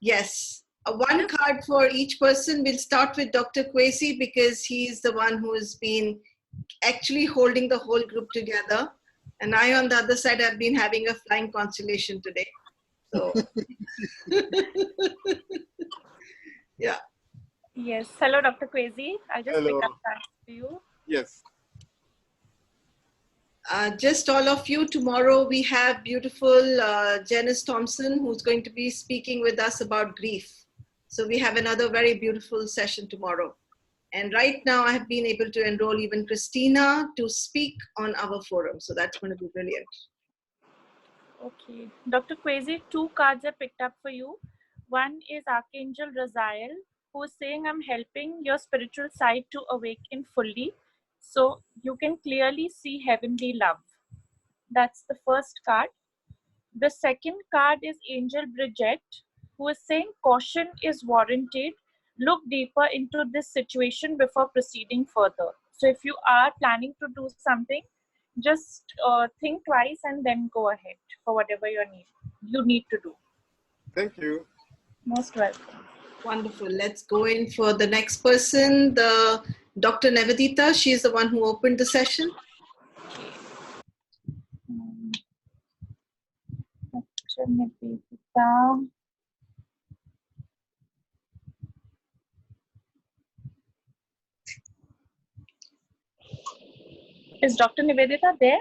Yes. One card for each person. We'll start with Dr. Kwesi because he's the one who has been actually holding the whole group together. And I, on the other side, have been having a flying constellation today. So, yeah. Yes. Hello, Dr. Kwesi. I'll just Hello. pick up that for you. Yes. Just all of you, tomorrow we have beautiful Janice Thompson who's going to be speaking with us about grief. So we have another very beautiful session tomorrow. And right now I have been able to enroll even Christina to speak on our forum. So that's going to be brilliant. Okay. Dr. Kwesi, 2 cards are picked up for you. One is Archangel Raziel, who is saying, I'm helping your spiritual side to awaken fully, so you can clearly see heavenly love. That's the first card. The second card is Angel Bridget, who is saying, caution is warranted. Look deeper into this situation before proceeding further. So if you are planning to do something, just think twice and then go ahead for whatever you need to do. Thank you. Most welcome. Wonderful. Let's go in for the next person, the Dr. Nivedita. She's the one who opened the session. Dr. Nivedita. Is Dr. Nivedita there?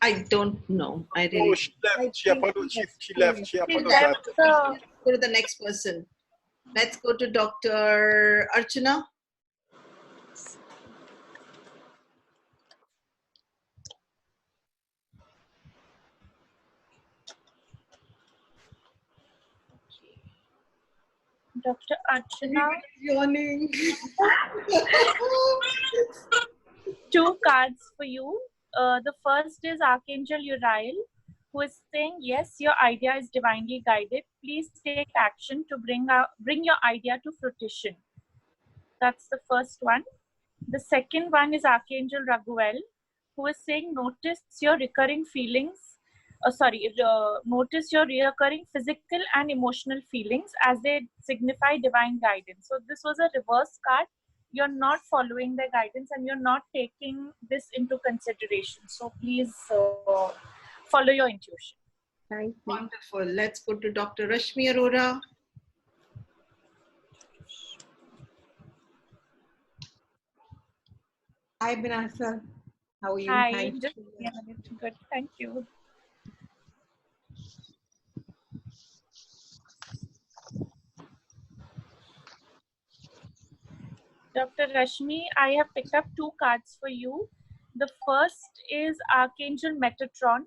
I don't know. I really. Oh, she left. She left. She apologized. Go to the next person. Let's go to Dr. Archana. Dr. Archana. Yawning. 2 cards for you. The first is Archangel Uriel, who is saying, yes, your idea is divinely guided. Please take action to bring your idea to fruition. That's the first one. The second one is Archangel Raguel, who is saying, notice your recurring feelings. Notice your recurring physical and emotional feelings as they signify divine guidance. So this was a reverse card. You're not following the guidance and you're not taking this into consideration. So please follow your intuition. Thank you. Wonderful. Let's go to Dr. Rashmi Arora. Hi, Benifer. How are you? Hi. Good. Thank you. Dr. Rashmi, I have picked up 2 cards for you. The first is Archangel Metatron,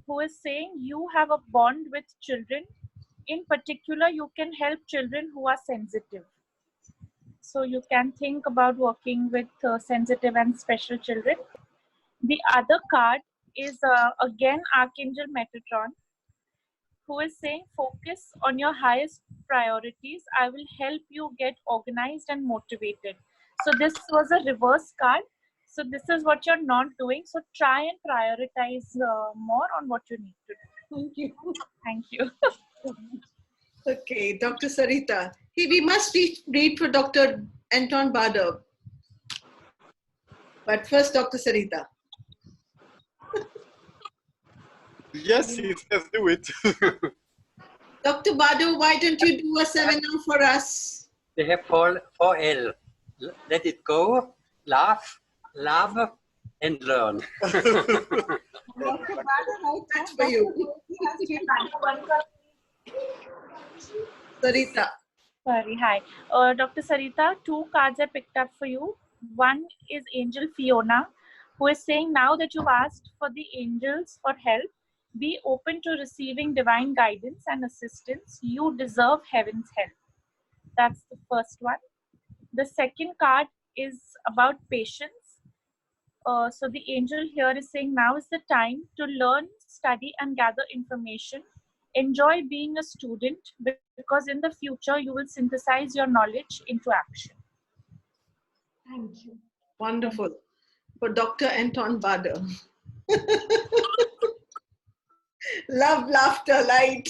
who is saying you have a bond with children. In particular, you can help children who are sensitive. So you can think about working with sensitive and special children. The other card is again Archangel Metatron, who is saying focus on your highest priorities. I will help you get organized and motivated. So this was a reverse card. So this is what you're not doing. So try and prioritize more on what you need to do. Thank you. Thank you. Okay, Dr. Sarita. Hey, we must read for Dr. Anton Bader. But first, Dr. Sarita. Yes, he says do it. Dr. Bader, why don't you do a seminar for us? They have 4L. Let it go, laugh, love, and learn. That's for you. Sarita. Sorry, hi. Dr. Sarita, 2 cards I picked up for you. One is Angel Fiona, who is saying now that you've asked for the angels for help, be open to receiving divine guidance and assistance. You deserve heaven's help. That's the first one. The second card is about patience. So the angel here is saying now is the time to learn, study, and gather information. Enjoy being a student because in the future you will synthesize your knowledge into action. Thank you. Wonderful. For Dr. Anton Bader. Love, laughter, light.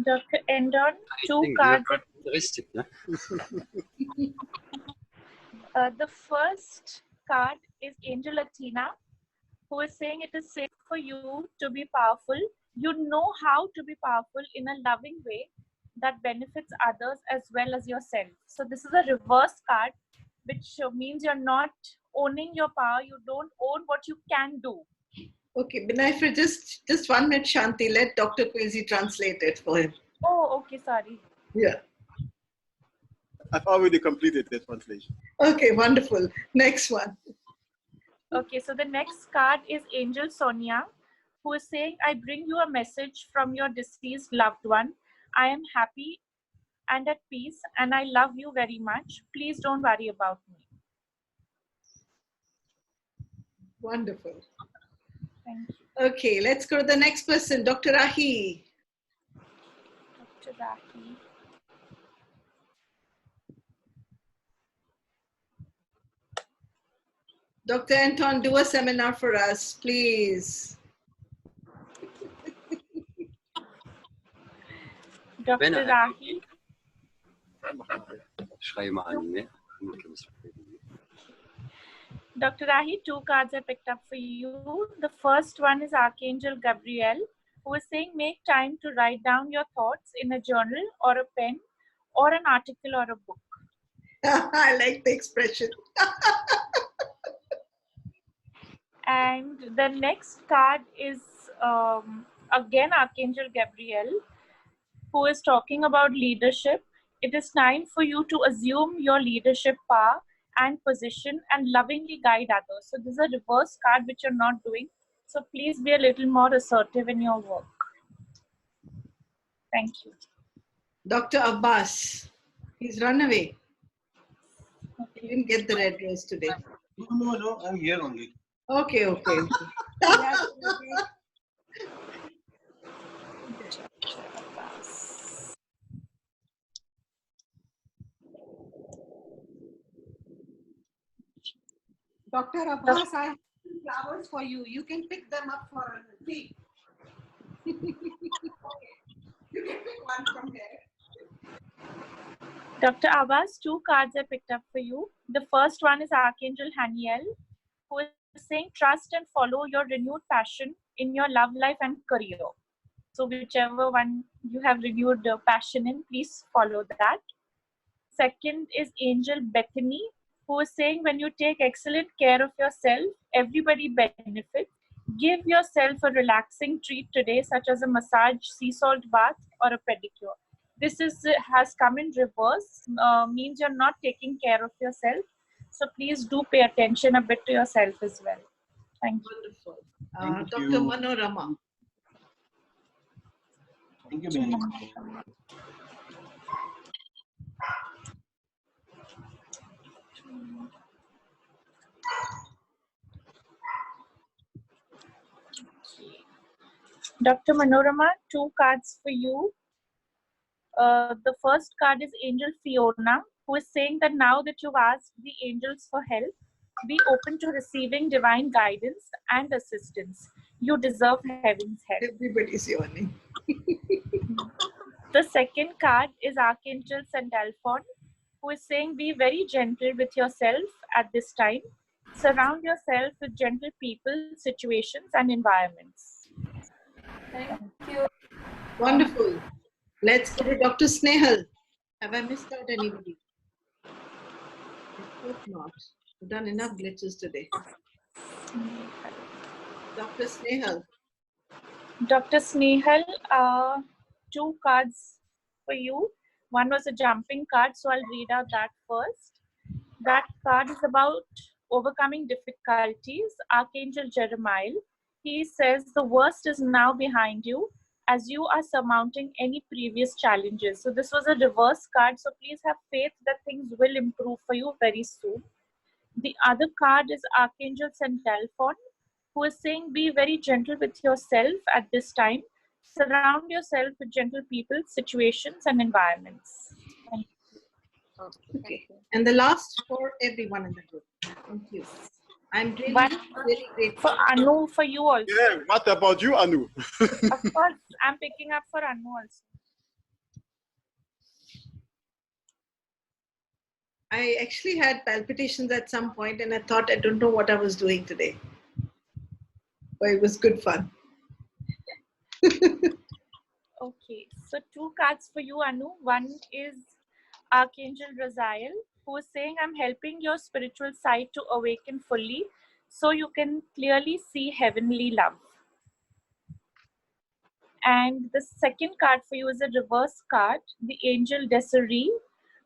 Dr. Endon, I 2 think cards. you're characteristic, no? The first card is Angel Athena, who is saying it is safe for you to be powerful. You know how to be powerful in a loving way that benefits others as well as yourself. So this is a reverse card, which means you're not owning your power. You don't own what you can do. Okay, Binay, just 1 minute, Shanti. Let Dr. Kwesi translate it for him. Oh, okay, sorry. Yeah. I've already completed the translation. Okay, wonderful. Next one. Okay, so the next card is Angel Sonia, who is saying, I bring you a message from your deceased loved one. I am happy and at peace, and I love you very much. Please don't worry about me. Wonderful. Thank you. Okay, let's go to the next person, Dr. Rahi. Dr. Rahi. Dr. Anton, do a seminar for us, please. Dr. Rahi. Schreib mal an, ne? Dr. Rahi, 2 cards I picked up for you. The first one is Archangel Gabriel, who is saying make time to write down your thoughts in a journal or a pen or an article or a book. I like the expression. And the next card is again Archangel Gabriel, who is talking about leadership. It is time for you to assume your leadership power and position and lovingly guide others. So this is a reverse card which you're not doing. So please be a little more assertive in your work. Thank you. Dr. Abbas, he's run away. He didn't get the red rose today. No, I'm here only. Okay. Dr. Abbas, I have flowers for you. You can pick them up for a tea. You can pick one from there. Dr. Abbas, 2 cards I picked up for you. The first one is Archangel Haniel, who is saying trust and follow your renewed passion in your love life and career. So whichever one you have renewed passion in, please follow that. Second is Angel Bethany, who is saying when you take excellent care of yourself, everybody benefits. Give yourself a relaxing treat today, such as a massage, sea salt bath, or a pedicure. This has come in reverse, means you're not taking care of yourself. So please do pay attention a bit to yourself as well. Thank you. Wonderful. Thank Dr. you. Manorama. Thank you, Benny. Dr. Manorama, 2 cards for you. The first card is Angel Fiona, who is saying that now that you've asked the angels for help, be open to receiving divine guidance and assistance. You deserve heaven's help. Everybody's yawning. The second card is Archangel Sandalphon, who is saying be very gentle with yourself at this time. Surround yourself with gentle people, situations, and environments. Thank you. Wonderful. Let's go to Dr. Snehal. Have I missed out anybody? I hope not. We've done enough glitches today. Dr. Snehal. Dr. Snehal, 2 cards for you. One was a jumping card, so I'll read out that first. That card is about overcoming difficulties. Archangel Jeremiah. He says the worst is now behind you as you are surmounting any previous challenges. So this was a reverse card, so please have faith that things will improve for you very soon. The other card is Archangel Sandalphon, who is saying be very gentle with yourself at this time. Surround yourself with gentle people, situations, and environments. Thank you. Okay. And the last for everyone in the group. Thank you. I'm really, really grateful. For Anu, for you also. Yeah, what about you, Anu? Of course, I'm picking up for Anu also. I actually had palpitations at some point and I thought I don't know what I was doing today. But it was good fun. Okay, so 2 cards for you, Anu. One is Archangel Raziel, who is saying, I'm helping your spiritual side to awaken fully so you can clearly see heavenly love. And the second card for you is a reverse card, the Angel Desiree,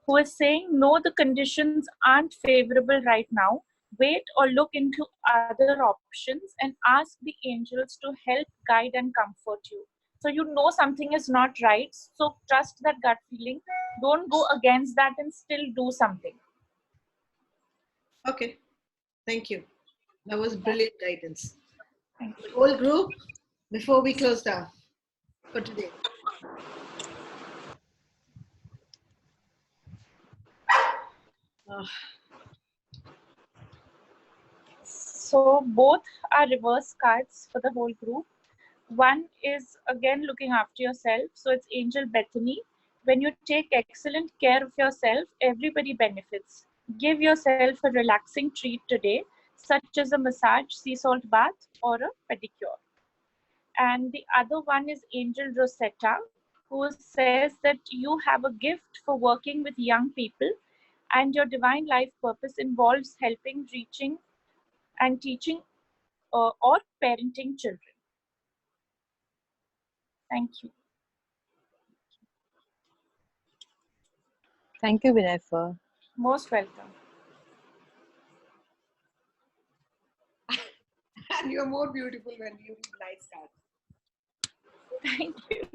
who is saying, no, the conditions aren't favorable right now. Wait or look into other options and ask the angels to help, guide, and comfort you. So you know something is not right. So trust that gut feeling. Don't go against that and still do something. Okay. Thank you. That was brilliant guidance. The whole group, before we close down for today. So both are reverse cards for the whole group. One is again looking after yourself. So it's Angel Bethany. When you take excellent care of yourself, everybody benefits. Give yourself a relaxing treat today, such as a massage, sea salt bath, or a pedicure. And the other one is Angel Rosetta, who says that you have a gift for working with young people, and your divine life purpose involves helping, reaching, and teaching or parenting children. Thank you. Thank you, Vinay. Most welcome. And you're more beautiful when you read nice cards. Thank you.